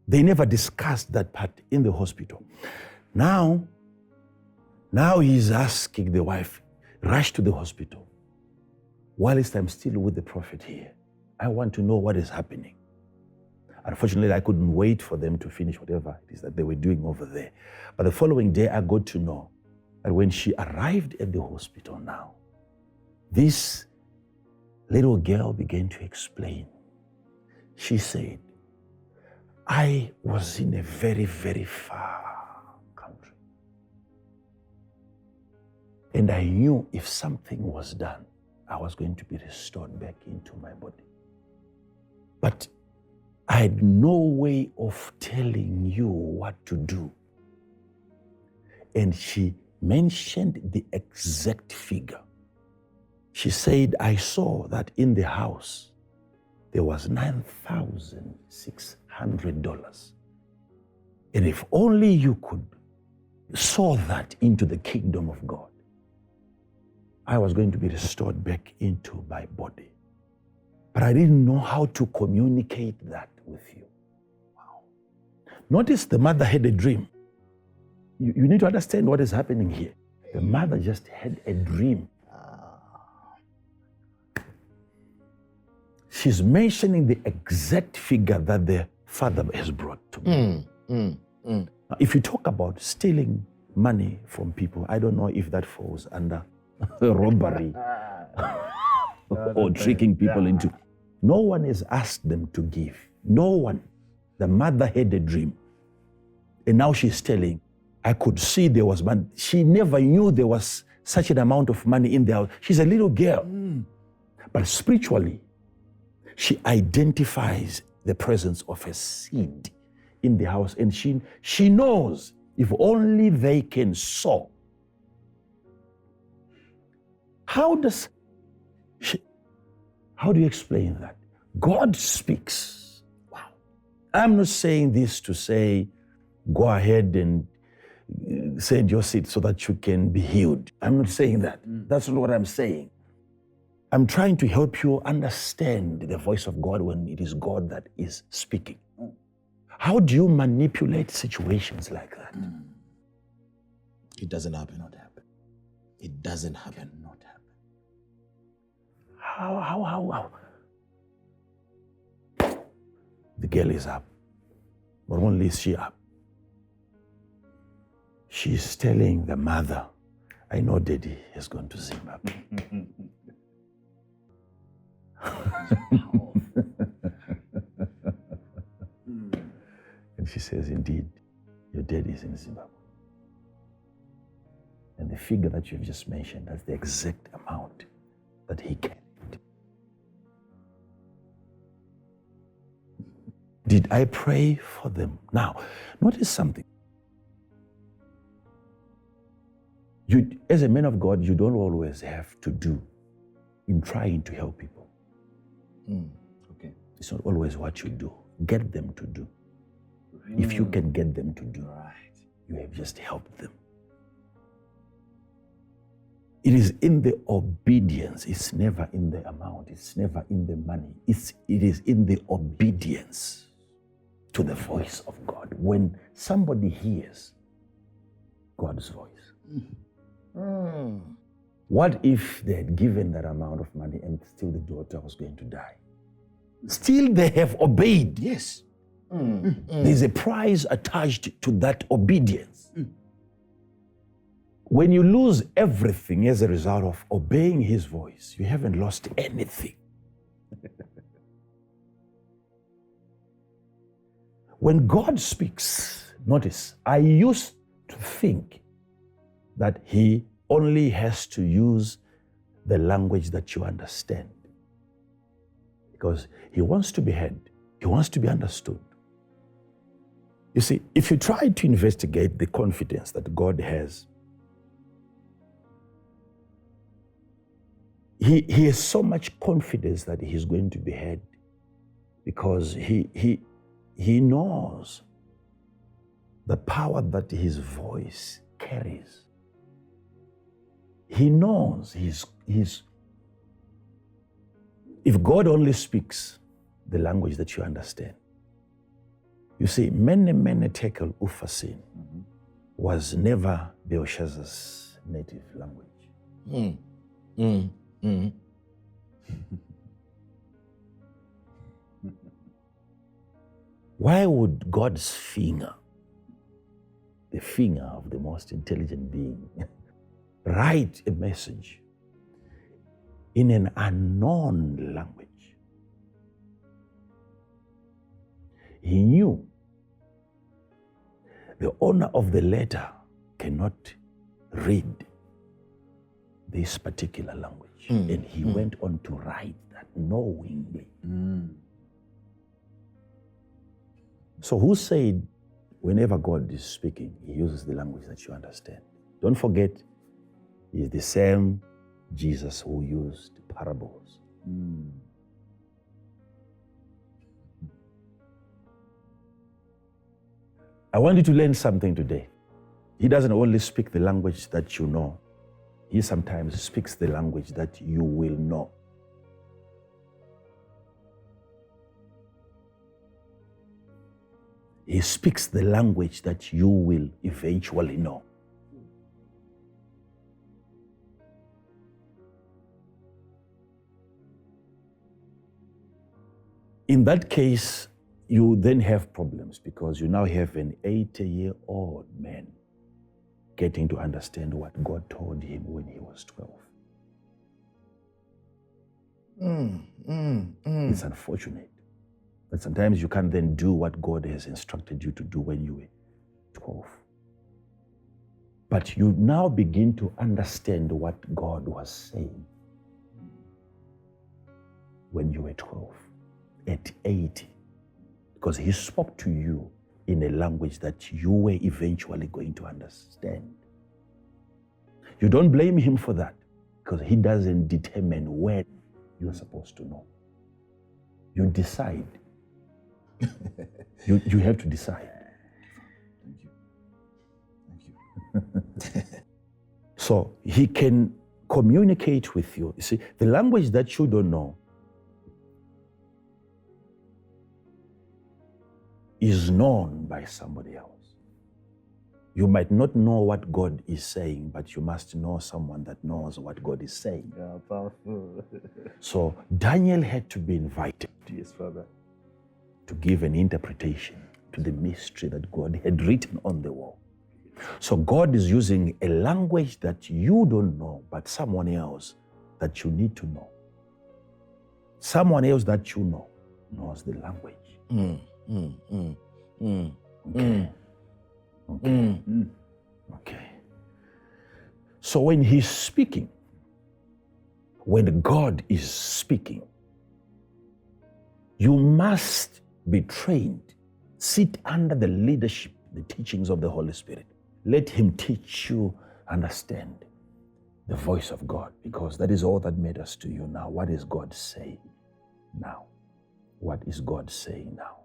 Speaker 3: They never discussed that part in the hospital. Now he's asking the wife, rush to the hospital. Whilst I'm still with the prophet here, I want to know what is happening. Unfortunately, I couldn't wait for them to finish whatever it is that they were doing over there. But the following day, I got to know that when she arrived at the hospital now, this little girl began to explain. She said, I was in a very, very far country. And I knew if something was done, I was going to be restored back into my body. But I had no way of telling you what to do. And she mentioned the exact figure. She said, I saw that in the house, there was $9,600. And if only you could sow that into the kingdom of God, I was going to be restored back into my body. But I didn't know how to communicate that with you. Wow. Notice the mother had a dream. You need to understand what is happening here. The mother just had a dream. She's mentioning the exact figure that the father has brought to me. Now, if you talk about stealing money from people, I don't know if that falls under robbery or tricking people into. No one has asked them to give. No one. The mother had a dream. And now she's telling, I could see there was money. She never knew there was such an amount of money in the house. She's a little girl. But spiritually, she identifies the presence of a seed in the house. And she knows if only they can sow. How do you explain that? God speaks. Wow. I'm not saying this to say, go ahead and send your seed so that you can be healed. I'm not saying that. That's not what I'm saying. I'm trying to help you understand the voice of God when it is God that is speaking. How do you manipulate situations like that?
Speaker 2: It doesn't happen. Not happen. It doesn't happen.
Speaker 3: Not happen. How? The girl is up. Not only is she up, she's telling the mother, I know Daddy has gone to Zimbabwe. And she says, indeed, your daddy is in Zimbabwe. And the figure that you've just mentioned, that's the exact amount that he carried. Did I pray for them? Now, notice something. You, as a man of God, you don't always have to do in trying to help people.
Speaker 2: Okay.
Speaker 3: It's not always what you do. Get them to do. If you can get them to do, you have just helped them. It is in the obedience. It's never in the amount. It's never in the money. It is in the obedience to the voice of God. When somebody hears God's voice. What if they had given that amount of money and still the daughter was going to die? Still they have obeyed. Yes. There's a price attached to that obedience. When you lose everything as a result of obeying his voice, you haven't lost anything. When God speaks, notice, I used to think that he only has to use the language that you understand. Because he wants to be heard. He wants to be understood. You see, if you try to investigate the confidence that God has, he has so much confidence that he's going to be heard because he knows the power that his voice carries. He knows if God only speaks the language that you understand. You see, mene tekel ufasin was never Belshazzar's native language. Why would God's finger, the finger of the most intelligent being, write a message in an unknown language? He knew the owner of the letter cannot read this particular language. And he went on to write that knowingly. So who said whenever God is speaking, he uses the language that you understand? Don't forget, he is the same Jesus who used parables. I want you to learn something today. He doesn't only speak the language that you know. He sometimes speaks the language that you will know. He speaks the language that you will eventually know. In that case, you then have problems because you now have an 80-year-old man getting to understand what God told him when he was 12. It's unfortunate that sometimes you can't then do what God has instructed you to do when you were 12. But you now begin to understand what God was saying when you were 12, at 80. Because he spoke to you in a language that you were eventually going to understand. You don't blame him for that, because he doesn't determine when you're supposed to know. You decide. You have to decide. Thank you. So he can communicate with you. You see, the language that you don't know is known by somebody else. You might not know what God is saying, but you must know someone that knows what God is saying.
Speaker 1: Yeah, powerful.
Speaker 3: So Daniel had to be invited
Speaker 1: Yes, Father.
Speaker 3: to give an interpretation to the mystery that God had written on the wall. So God is using a language that you don't know, but someone else that you need to know. Someone else that you know knows the language. Okay. Okay. Okay. So when he's speaking, when God is speaking, you must be trained. Sit under the leadership, the teachings of the Holy Spirit. Let him teach you, understand the voice of God, because that is all that matters to you now. What is God saying now? What is God saying now?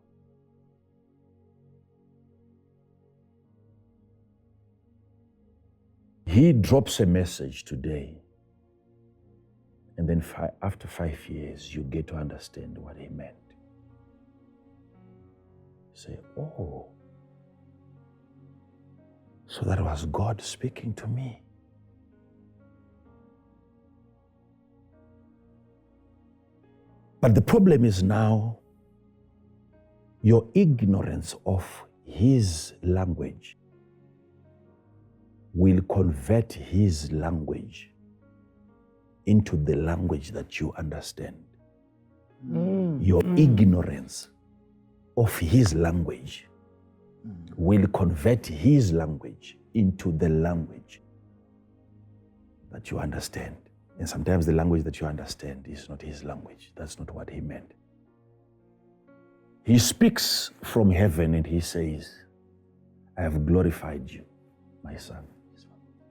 Speaker 3: He drops a message today, and then after 5 years, you get to understand what he meant. Say, oh, so that was God speaking to me. But the problem is now your ignorance of his language will convert his language into the language that you understand. Your ignorance of his language will convert his language into the language that you understand. And sometimes the language that you understand is not his language. That's not what he meant. He speaks from heaven and he says, I have glorified you, my son.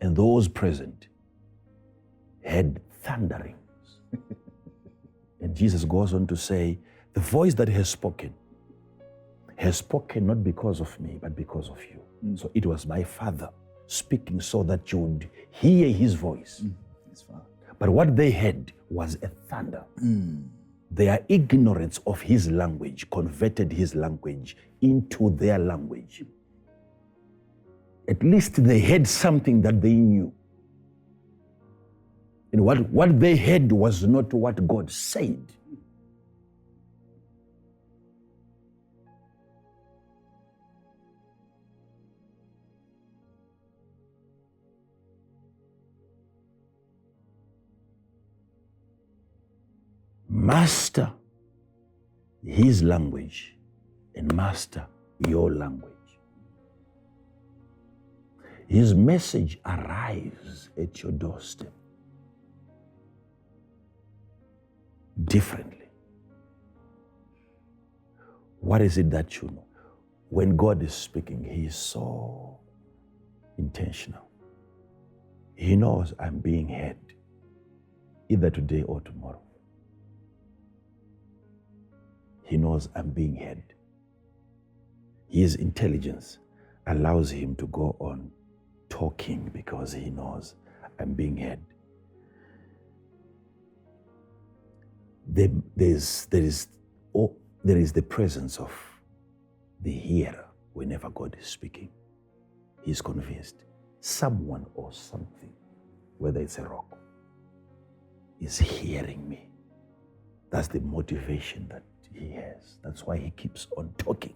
Speaker 3: And those present heard thunderings. And Jesus goes on to say, the voice that has spoken not because of me, but because of you. So it was my Father speaking so that you would hear his voice.
Speaker 1: Yes, Father.
Speaker 3: But what they heard was a thunder. Their ignorance of his language converted his language into their language. At least they had something that they knew. And what they heard was not what God said. Master his language and master your language. His message arrives at your doorstep differently. What is it that you know? When God is speaking, he is so intentional. He knows I'm being heard, either today or tomorrow. He knows I'm being heard. His intelligence allows him to go on talking because he knows I'm being heard. There is the presence of the hearer whenever God is speaking. He's convinced someone or something, whether it's a rock, is hearing me. That's the motivation that he has. That's why he keeps on talking.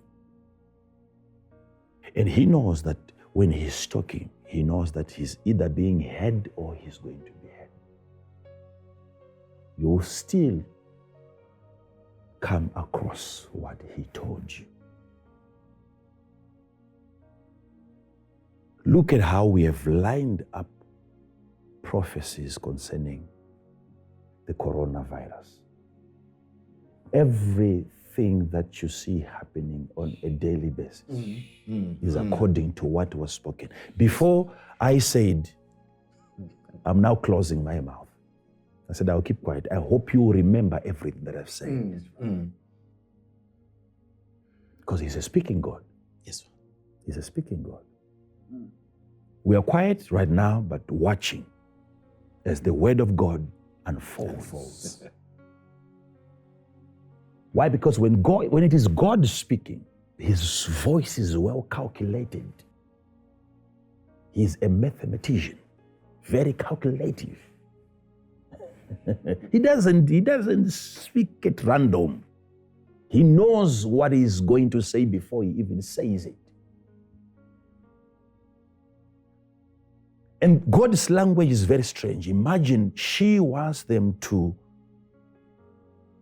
Speaker 3: And he knows that when he's talking, he knows that he's either being heard or he's going to be heard. You will still come across what he told you. Look at how we have lined up prophecies concerning the coronavirus. Everything that you see happening on a daily basis is according to what was spoken. Before I said, I'm now closing my mouth. I said, I'll keep quiet. I hope you remember everything that I've said. Because he's a speaking God.
Speaker 2: Yes.
Speaker 3: He's a speaking God. We are quiet right now, but watching as the word of God unfolds. Why? Because when it is God speaking, his voice is well calculated. He's a mathematician, very calculative. He doesn't speak at random. He knows what he's going to say before he even says it. And God's language is very strange. Imagine she wants them to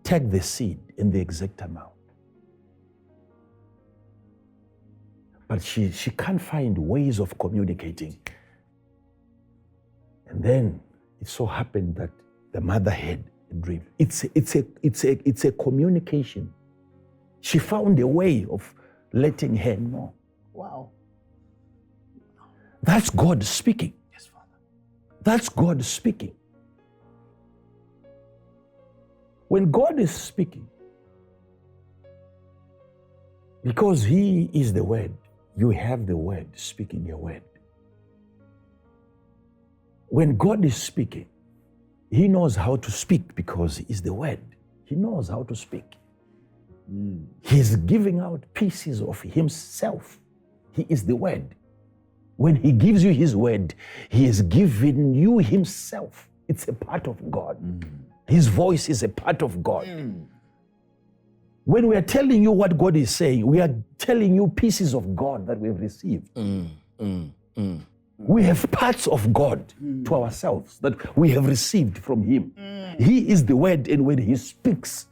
Speaker 3: take the seed in the exact amount. But she can't find ways of communicating. And then it so happened that the mother had a dream. It's a communication. She found a way of letting her know.
Speaker 1: Wow.
Speaker 3: That's God speaking.
Speaker 1: Yes, Father.
Speaker 3: That's God speaking. When God is speaking, because He is the Word, you have the Word speaking a word. When God is speaking, He knows how to speak because He is the Word. He knows how to speak. He's giving out pieces of Himself. He is the Word. When He gives you His Word, He is giving you Himself. It's a part of God. His voice is a part of God. When we are telling you what God is saying, we are telling you pieces of God that we have received. We have parts of God to ourselves that we have received from Him. He is the Word, and when He speaks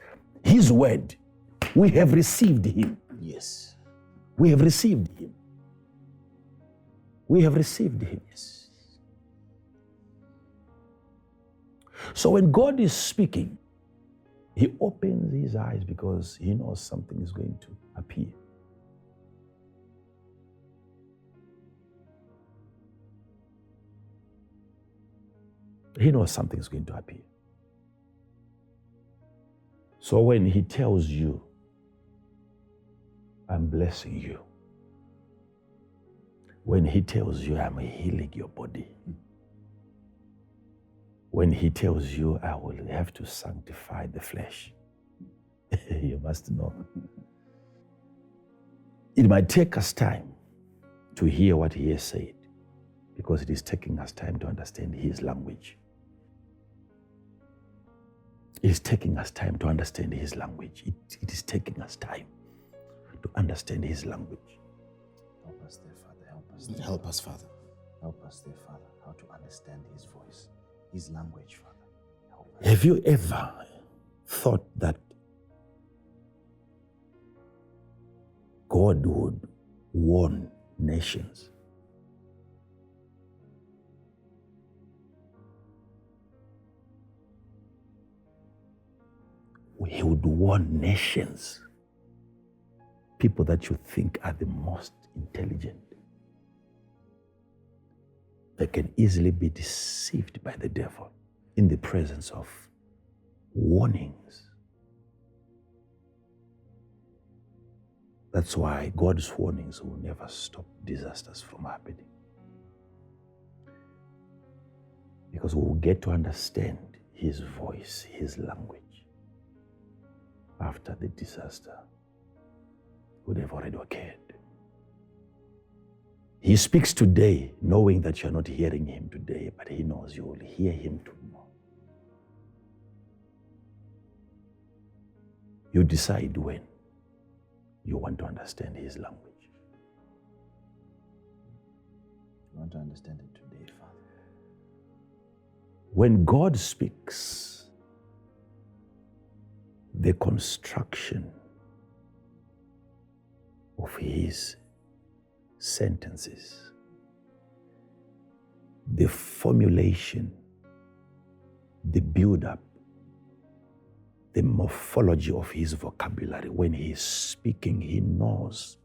Speaker 3: His Word, we have received Him.
Speaker 1: Yes.
Speaker 3: We have received Him. We have received Him.
Speaker 1: Yes.
Speaker 3: So when God is speaking, He opens His eyes because He knows something is going to appear. He knows something is going to appear. So when He tells you, I'm blessing you. When He tells you, I'm healing your body. When He tells you, I will have to sanctify the flesh. You must know. It might take us time to hear what He has said because it is taking us time to understand His language. It is taking us time to understand His language. It is taking us time to understand His language.
Speaker 1: Help us, dear Father. Help us, dear
Speaker 2: Help us, Father.
Speaker 1: Help us, dear Father, how to understand His voice, His language, Father. Help us.
Speaker 3: Have you ever thought that God would warn nations? He would warn nations, people that you think are the most intelligent. They can easily be deceived by the devil in the presence of warnings. That's why God's warnings will never stop disasters from happening. Because we will get to understand His voice, His language, after the disaster would have already occurred. He speaks today knowing that you're not hearing Him today, but He knows you will hear Him tomorrow. You decide when you want to understand His language.
Speaker 1: I want to understand it today, Father.
Speaker 3: When God speaks, the construction of His sentences, the formulation, the build-up, the morphology of His vocabulary. When He is speaking, He knows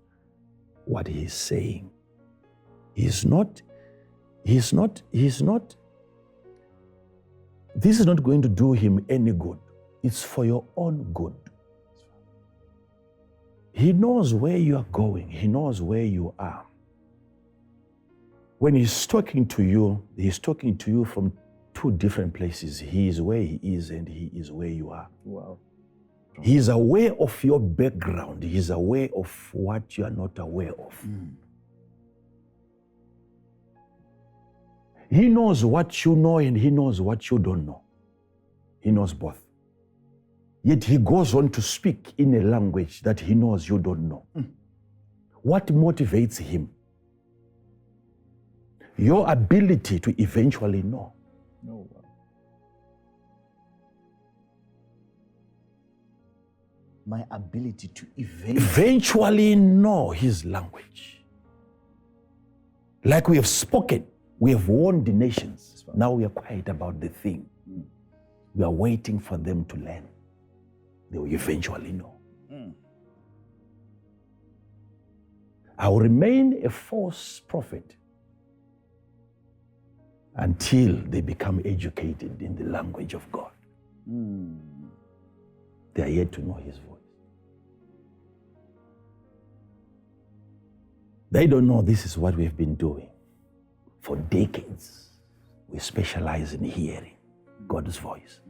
Speaker 3: what He is saying. This is not going to do Him any good. It's for your own good. He knows where you are going. He knows where you are. When He's talking to you, He's talking to you from two different places. He is where He is and He is where you are.
Speaker 1: Wow.
Speaker 3: He is aware of your background. He is aware of what you are not aware of. He knows what you know and he knows what you don't know. He knows both. Yet he goes on to speak in a language that he knows you don't know. What motivates him? Your ability to eventually know.
Speaker 2: Oh, wow.
Speaker 1: My ability to
Speaker 3: eventually know his language. Like we have spoken, we have warned the nations. Now we are quiet about the thing. We are waiting for them to learn. They will eventually know. I will remain a false prophet until they become educated in the language of God. They are yet to know his voice. They don't know this is what we've been doing for decades. We specialize in hearing God's voice.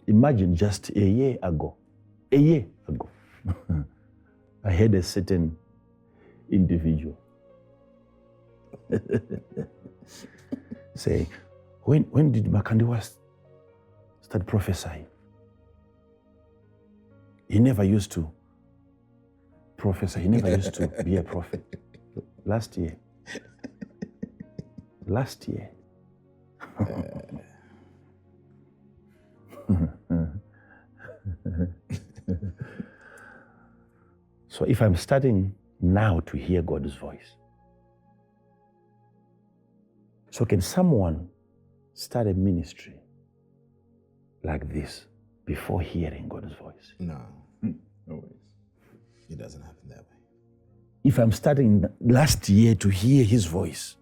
Speaker 3: Imagine just a year ago, I had a certain individual say, when did Makandiwa start prophesying? He never used to prophesy. He never used to be a prophet. Last year. So if I'm starting now to hear God's voice, so can someone start a ministry like this before hearing God's voice?
Speaker 2: No, always. It doesn't happen that way.
Speaker 3: If I'm starting last year to hear his voice,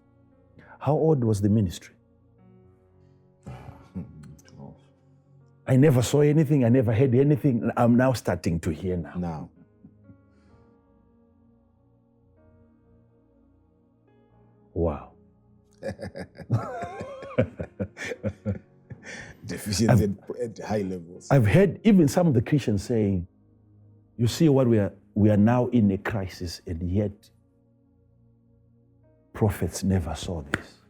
Speaker 3: how old was the ministry?
Speaker 2: 12.
Speaker 3: I never saw anything, I never heard anything. I'm now starting to hear now.
Speaker 2: Now.
Speaker 3: Wow.
Speaker 2: Deficiency at high levels.
Speaker 3: I've heard even some of the Christians saying, you see what we are now in a crisis, and yet prophets never saw this.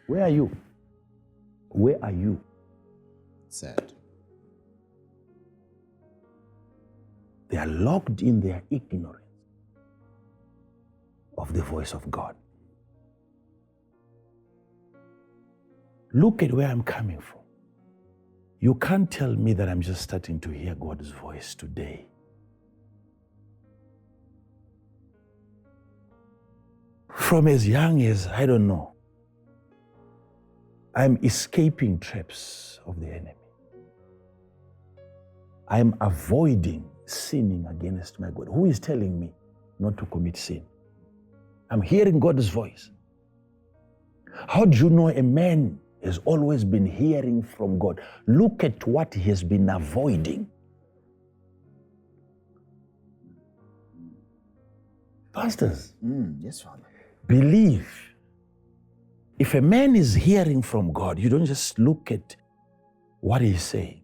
Speaker 3: Where are you? Where are you?
Speaker 2: Sad.
Speaker 3: They are locked in their ignorance of the voice of God. Look at where I'm coming from. You can't tell me that I'm just starting to hear God's voice today. From as young as, I don't know, I'm escaping traps of the enemy. I'm avoiding sinning against my God. Who is telling me not to commit sin? I'm hearing God's voice. How do you know a man has always been hearing from God? Look at what he has been avoiding. Pastors,
Speaker 1: yes, Father.
Speaker 3: Believe. If a man is hearing from God, you don't just look at what he's saying.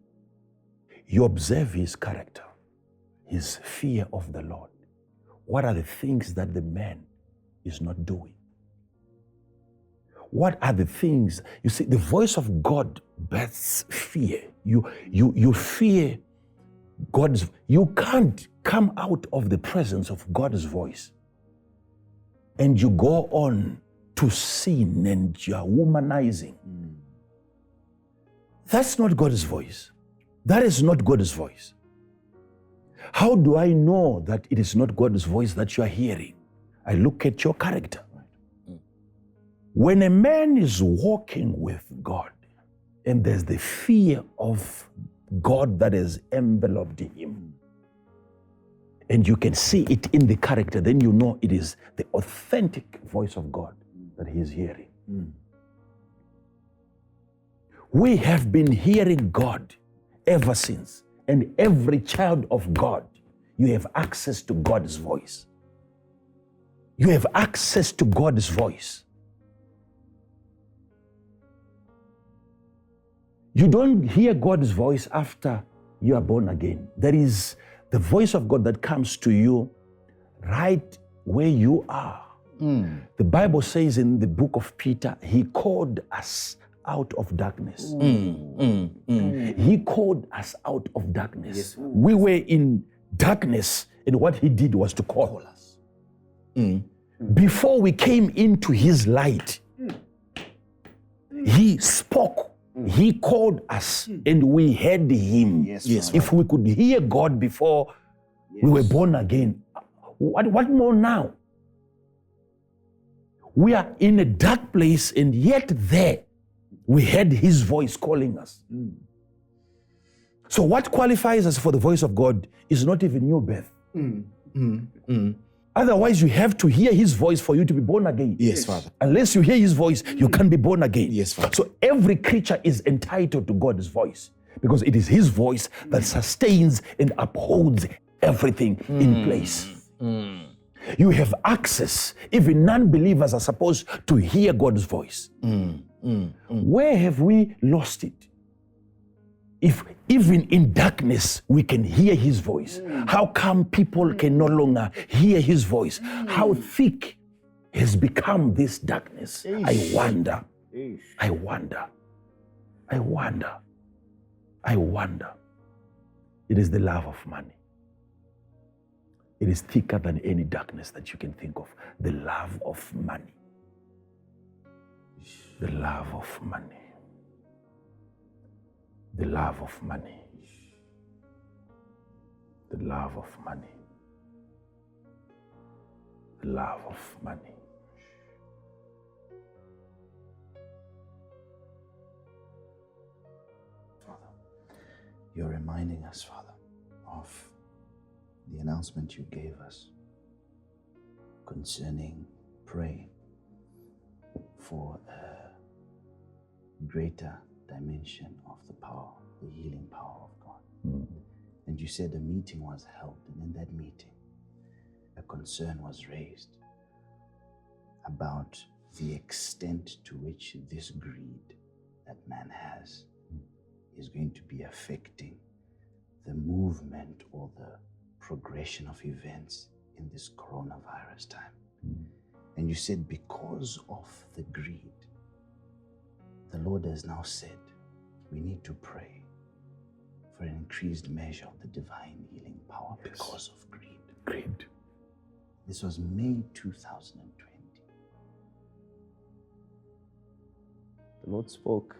Speaker 3: You observe his character, his fear of the Lord. What are the things that the man is not doing? What are the things? You see, the voice of God births fear. You fear God's. You can't come out of the presence of God's voice and you go on to sin and you are womanizing. That's not God's voice. That is not God's voice. How do I know that it is not God's voice that you are hearing? I look at your character. When a man is walking with God and there's the fear of God that has enveloped him, and you can see it in the character, then you know it is the authentic voice of God that he is hearing. We have been hearing God ever since, and every child of God, you have access to God's voice. You have access to God's voice. You don't hear God's voice after you are born again. There is the voice of God that comes to you right where you are. The Bible says in the book of Peter, he called us out of darkness. He called us out of darkness.
Speaker 2: Yes.
Speaker 3: We were in darkness, and what he did was to call us. Before we came into his light, he spoke, he called us, and we heard him.
Speaker 2: Yes.
Speaker 3: If we could hear God before we were born again, what more now? We are in a dark place, and yet there we heard his voice calling us. So what qualifies us for the voice of God is not even new birth. Otherwise, you have to hear his voice for you to be born again.
Speaker 2: Yes, Father.
Speaker 3: Unless you hear his voice, you can't be born again.
Speaker 2: Yes, Father.
Speaker 3: So every creature is entitled to God's voice, because it is his voice that sustains and upholds everything in place. You have access. Even non-believers are supposed to hear God's voice. Where have we lost it? If even in darkness we can hear his voice, how come people can no longer hear his voice? How thick has become this darkness? I wonder. I wonder. I wonder. I wonder. It is the love of money. It is thicker than any darkness that you can think of. The love of money. The love of money. The love of money. The love of money. The love of money.
Speaker 1: Father, you're reminding us, Father, of the announcement you gave us concerning praying for a greater dimension of the power, the healing power of God. And you said a meeting was held, and in that meeting, a concern was raised about the extent to which this greed that man has is going to be affecting the movement or the progression of events in this coronavirus time. And you said because of the greed, the Lord has now said we need to pray for an increased measure of the divine healing power because of greed.
Speaker 3: Greed.
Speaker 1: This was May 2020. The Lord spoke.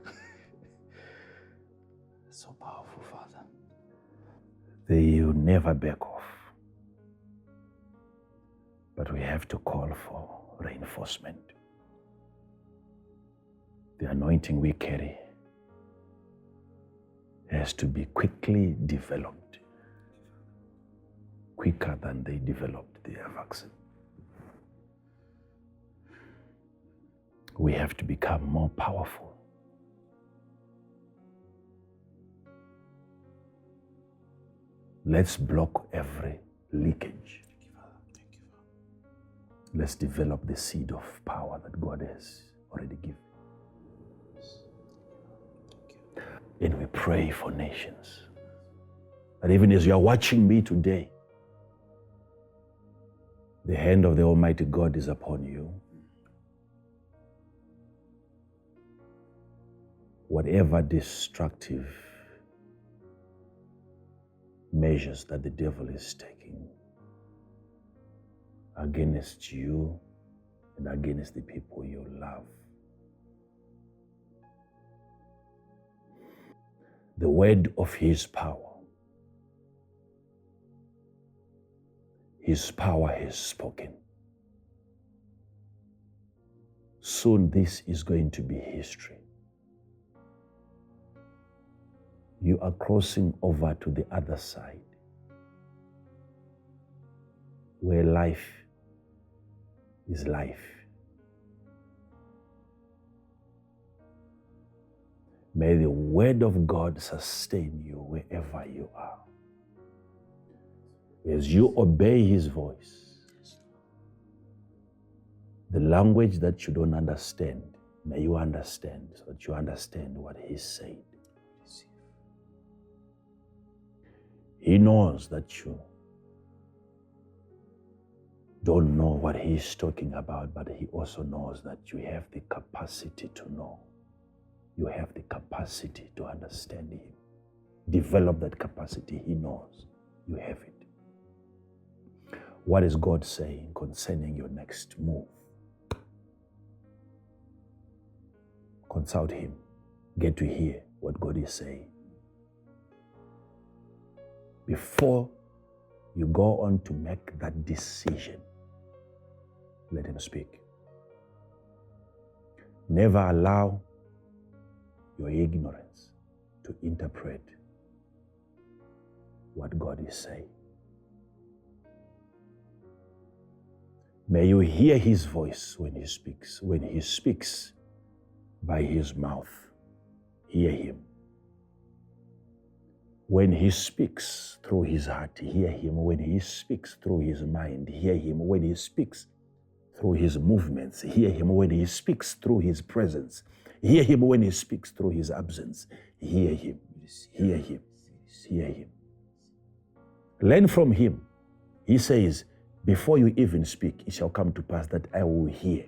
Speaker 1: So powerful, Father.
Speaker 3: They will never back off. But we have to call for reinforcement. The anointing we carry has to be quickly developed, quicker than they developed their vaccine. We have to become more powerful. Let's block every leakage. Let's develop the seed of power that God has already given. And we pray for nations. That even as you are watching me today, the hand of the Almighty God is upon you. Whatever destructive measures that the devil is taking against you and against the people you love, the word of his power has spoken. Soon this is going to be history. You are crossing over to the other side, where life is life. May the word of God sustain you wherever you are. As you obey his voice, the language that you don't understand, may you understand, so that you understand what he said. He knows that you don't know what he's talking about, but he also knows that you have the capacity to know. You have the capacity to understand him. Develop that capacity. He knows you have it. What is God saying concerning your next move? Consult him. Get to hear what God is saying. Before you go on to make that decision, let him speak. Never allow your ignorance to interpret what God is saying. May you hear his voice when he speaks. When he speaks by his mouth, hear him. When he speaks through his heart, hear him. When he speaks through his mind, hear him. When he speaks through his movements, hear him. When he speaks through his presence, hear him. When he speaks through his absence, hear him. Hear him. Hear him. Learn from him. He says, before you even speak, it shall come to pass that I will hear.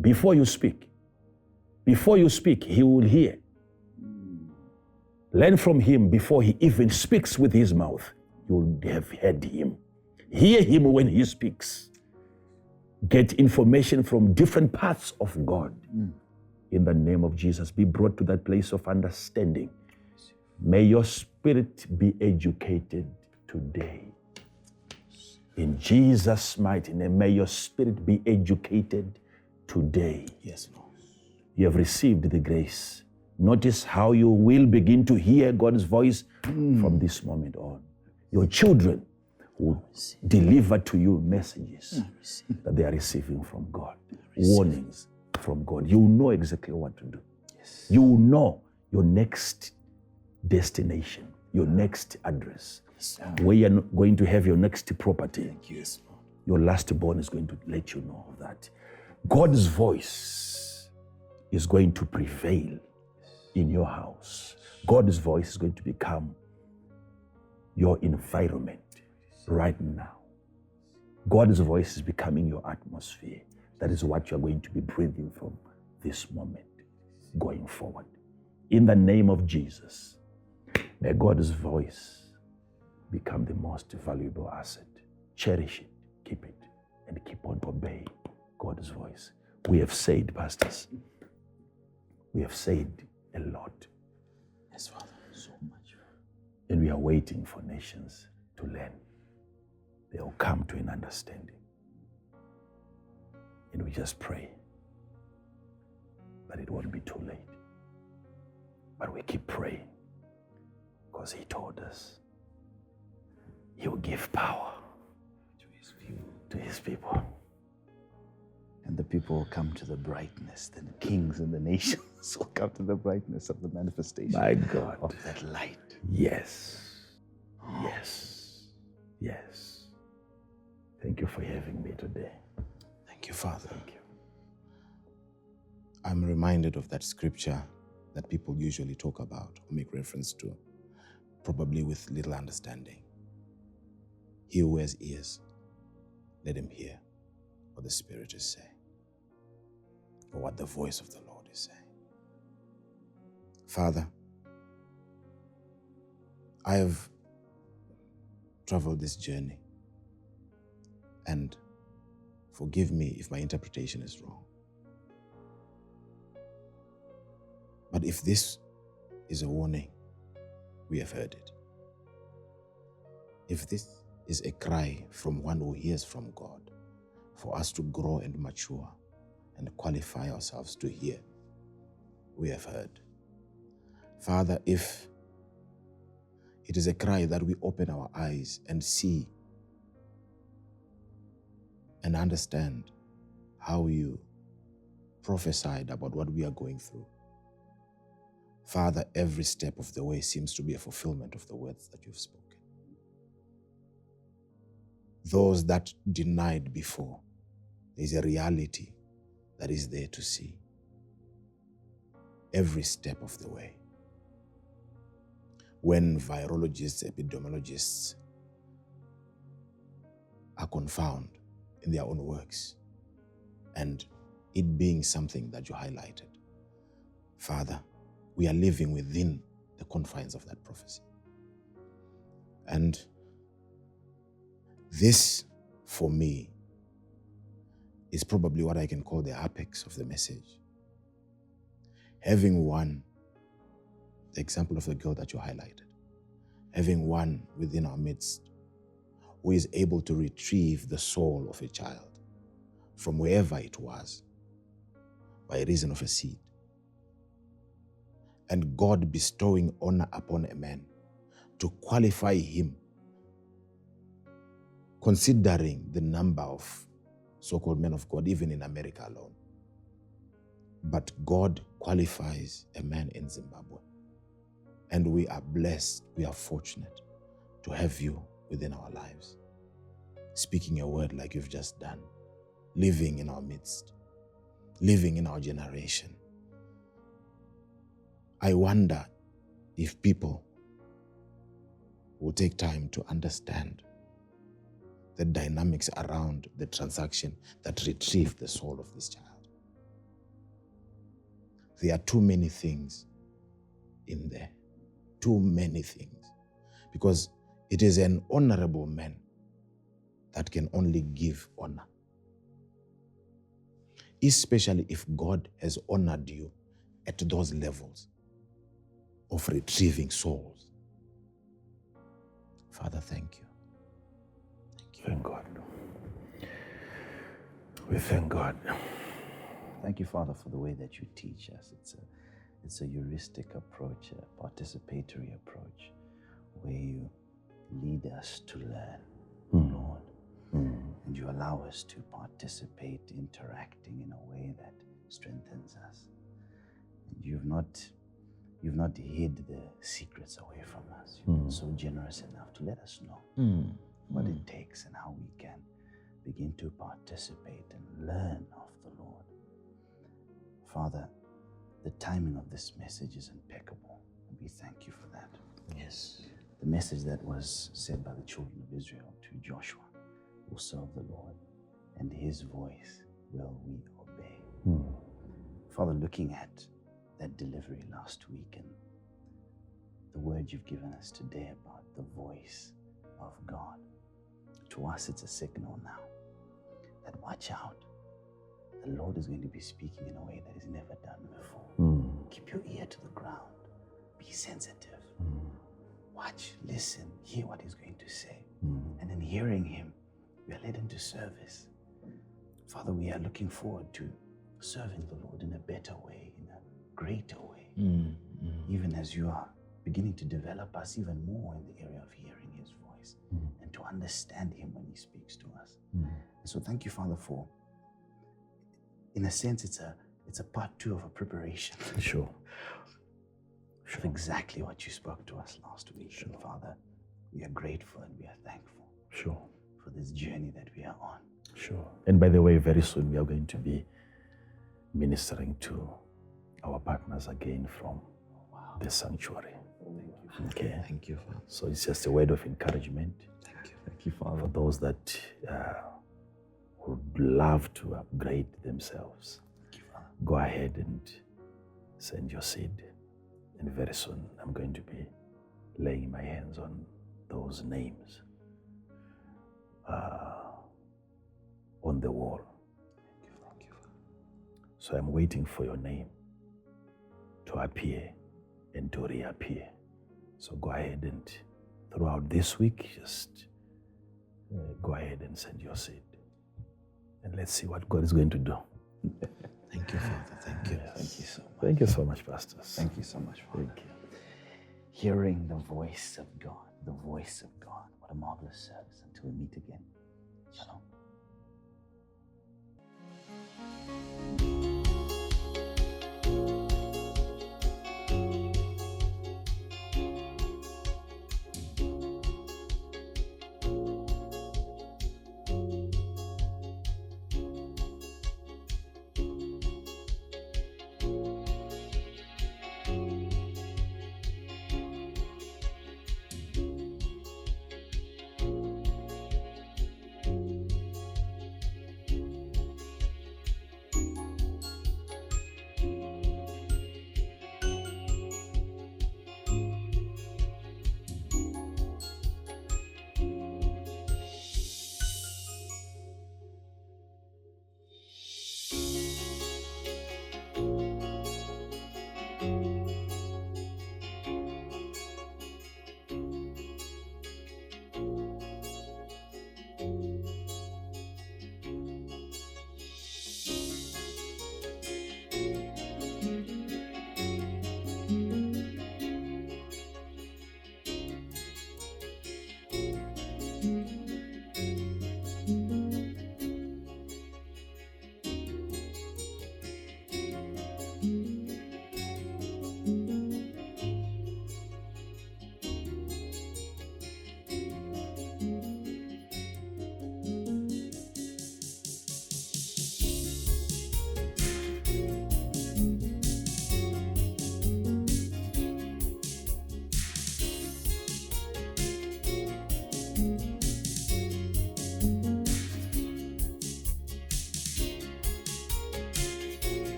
Speaker 3: Before you speak, he will hear. Learn from him before he even speaks with his mouth. You will have heard him. Hear him when he speaks. Get information from different parts of God. In the name of Jesus, be brought to that place of understanding. May your spirit be educated today. In Jesus' mighty name, may your spirit be educated today.
Speaker 2: Yes, Lord.
Speaker 3: You have received the grace. Notice how you will begin to hear God's voice from this moment on. Your children will deliver to you messages that they are receiving from God, warnings from God. You will know exactly what to do.
Speaker 1: Yes.
Speaker 3: You will know your next destination, your next address, where you're going to have your next property.
Speaker 2: Yes, Lord.
Speaker 3: Your last born is going to let you know that. God's voice is going to prevail in your house. God's voice is going to become your environment right now. God's voice is becoming your atmosphere. That is what you're going to be breathing from this moment going forward. In the name of Jesus, may God's voice become the most valuable asset. Cherish it, keep it, and keep on obeying God's voice. We have said, pastors, we have said a lot.
Speaker 1: Yes, Father, so much.
Speaker 3: And we are waiting for nations to learn. They will come to an understanding. And we just pray that it won't be too late. But we keep praying because he told us he will give power to his people.
Speaker 1: And the people will come to the brightness. Then the kings and the nations will come to the brightness of the manifestation
Speaker 3: My God.
Speaker 1: of that light.
Speaker 3: Yes. Yes. Yes. Thank you for having me today.
Speaker 2: Thank you, Father.
Speaker 3: Thank you.
Speaker 2: I'm reminded of that scripture that people usually talk about or make reference to, probably with little understanding. He who has ears, let him hear what the Spirit is saying, or what the voice of the Lord is saying. Father, I have traveled this journey, and forgive me if my interpretation is wrong. But if this is a warning, we have heard it. If this is a cry from one who hears from God, for us to grow and mature and qualify ourselves to hear, we have heard. Father, if it is a cry that we open our eyes and see and understand how you prophesied about what we are going through, Father, every step of the way seems to be a fulfillment of the words that you've spoken. Those that denied before, there's a reality that is there to see. Every step of the way. When virologists, epidemiologists are confound in their own works, and it being something that you highlighted. Father, we are living within the confines of that prophecy. And this, for me, is probably what I can call the apex of the message. Having one, the example of the girl that you highlighted, having one within our midst who is able to retrieve the soul of a child from wherever it was by reason of a seed. And God bestowing honor upon a man to qualify him, considering the number of so-called men of God, even in America alone. But God qualifies a man in Zimbabwe. And we are blessed, we are fortunate to have you within our lives, speaking a word like you've just done, living in our midst, living in our generation. I wonder if people will take time to understand the dynamics around the transaction that retrieved the soul of this child. There are too many things in there, too many things, because it is an honorable man that can only give honor, especially if God has honored you at those levels of retrieving souls. Father, thank you.
Speaker 3: Thank God. We thank God.
Speaker 1: Thank you, Father, for the way that you teach us. It's a heuristic approach, a participatory approach, where you lead us to learn, Lord. And you allow us to participate, interacting in a way that strengthens us. And you've not hid the secrets away from us. You've been so generous enough to let us know what it takes and how we can begin to participate and learn of the Lord. Father, the timing of this message is impeccable, and we thank you for that.
Speaker 2: Yes.
Speaker 1: The message that was said by the children of Israel to Joshua: will serve the Lord, and his voice will we obey. Father, looking at that delivery last week and the word you've given us today about the voice of God, to us it's a signal now that watch out, the Lord is going to be speaking in a way that he's never done before. Keep your ear to the ground, be sensitive, watch, listen, hear what he's going to say, and in hearing him, we are led into service. Father, we are looking forward to serving the Lord in a better way, in a greater way, even as you are beginning to develop us even more in the area of hearing his voice and to understand him when he speaks to us. And so thank you, Father, for, in a sense, it's a part 2 of a preparation.
Speaker 3: Sure.
Speaker 1: Of exactly what you spoke to us last week. And Father, we are grateful and we are thankful.
Speaker 3: Sure.
Speaker 1: For this journey that we are on.
Speaker 3: Sure. And by the way, very soon we are going to be ministering to our partners again from the sanctuary. Okay.
Speaker 2: Thank you, Father.
Speaker 3: So it's just a word of encouragement.
Speaker 1: Thank you, Father.
Speaker 3: For those that would love to upgrade themselves, go ahead and send your seed. And very soon I'm going to be laying my hands on those names on the wall.
Speaker 2: Thank you.
Speaker 3: So I'm waiting for your name to appear and to reappear. So go ahead and throughout this week, just go ahead and send your seed. And let's see what God is going to do.
Speaker 2: Thank you, Father. Thank you.
Speaker 1: Yes. Thank you so much.
Speaker 3: Thank you so much, pastors.
Speaker 1: Thank you so much, Father.
Speaker 3: Thank you.
Speaker 1: Hearing the voice of God, the voice of God. What a marvelous service. Until we meet again. Shalom.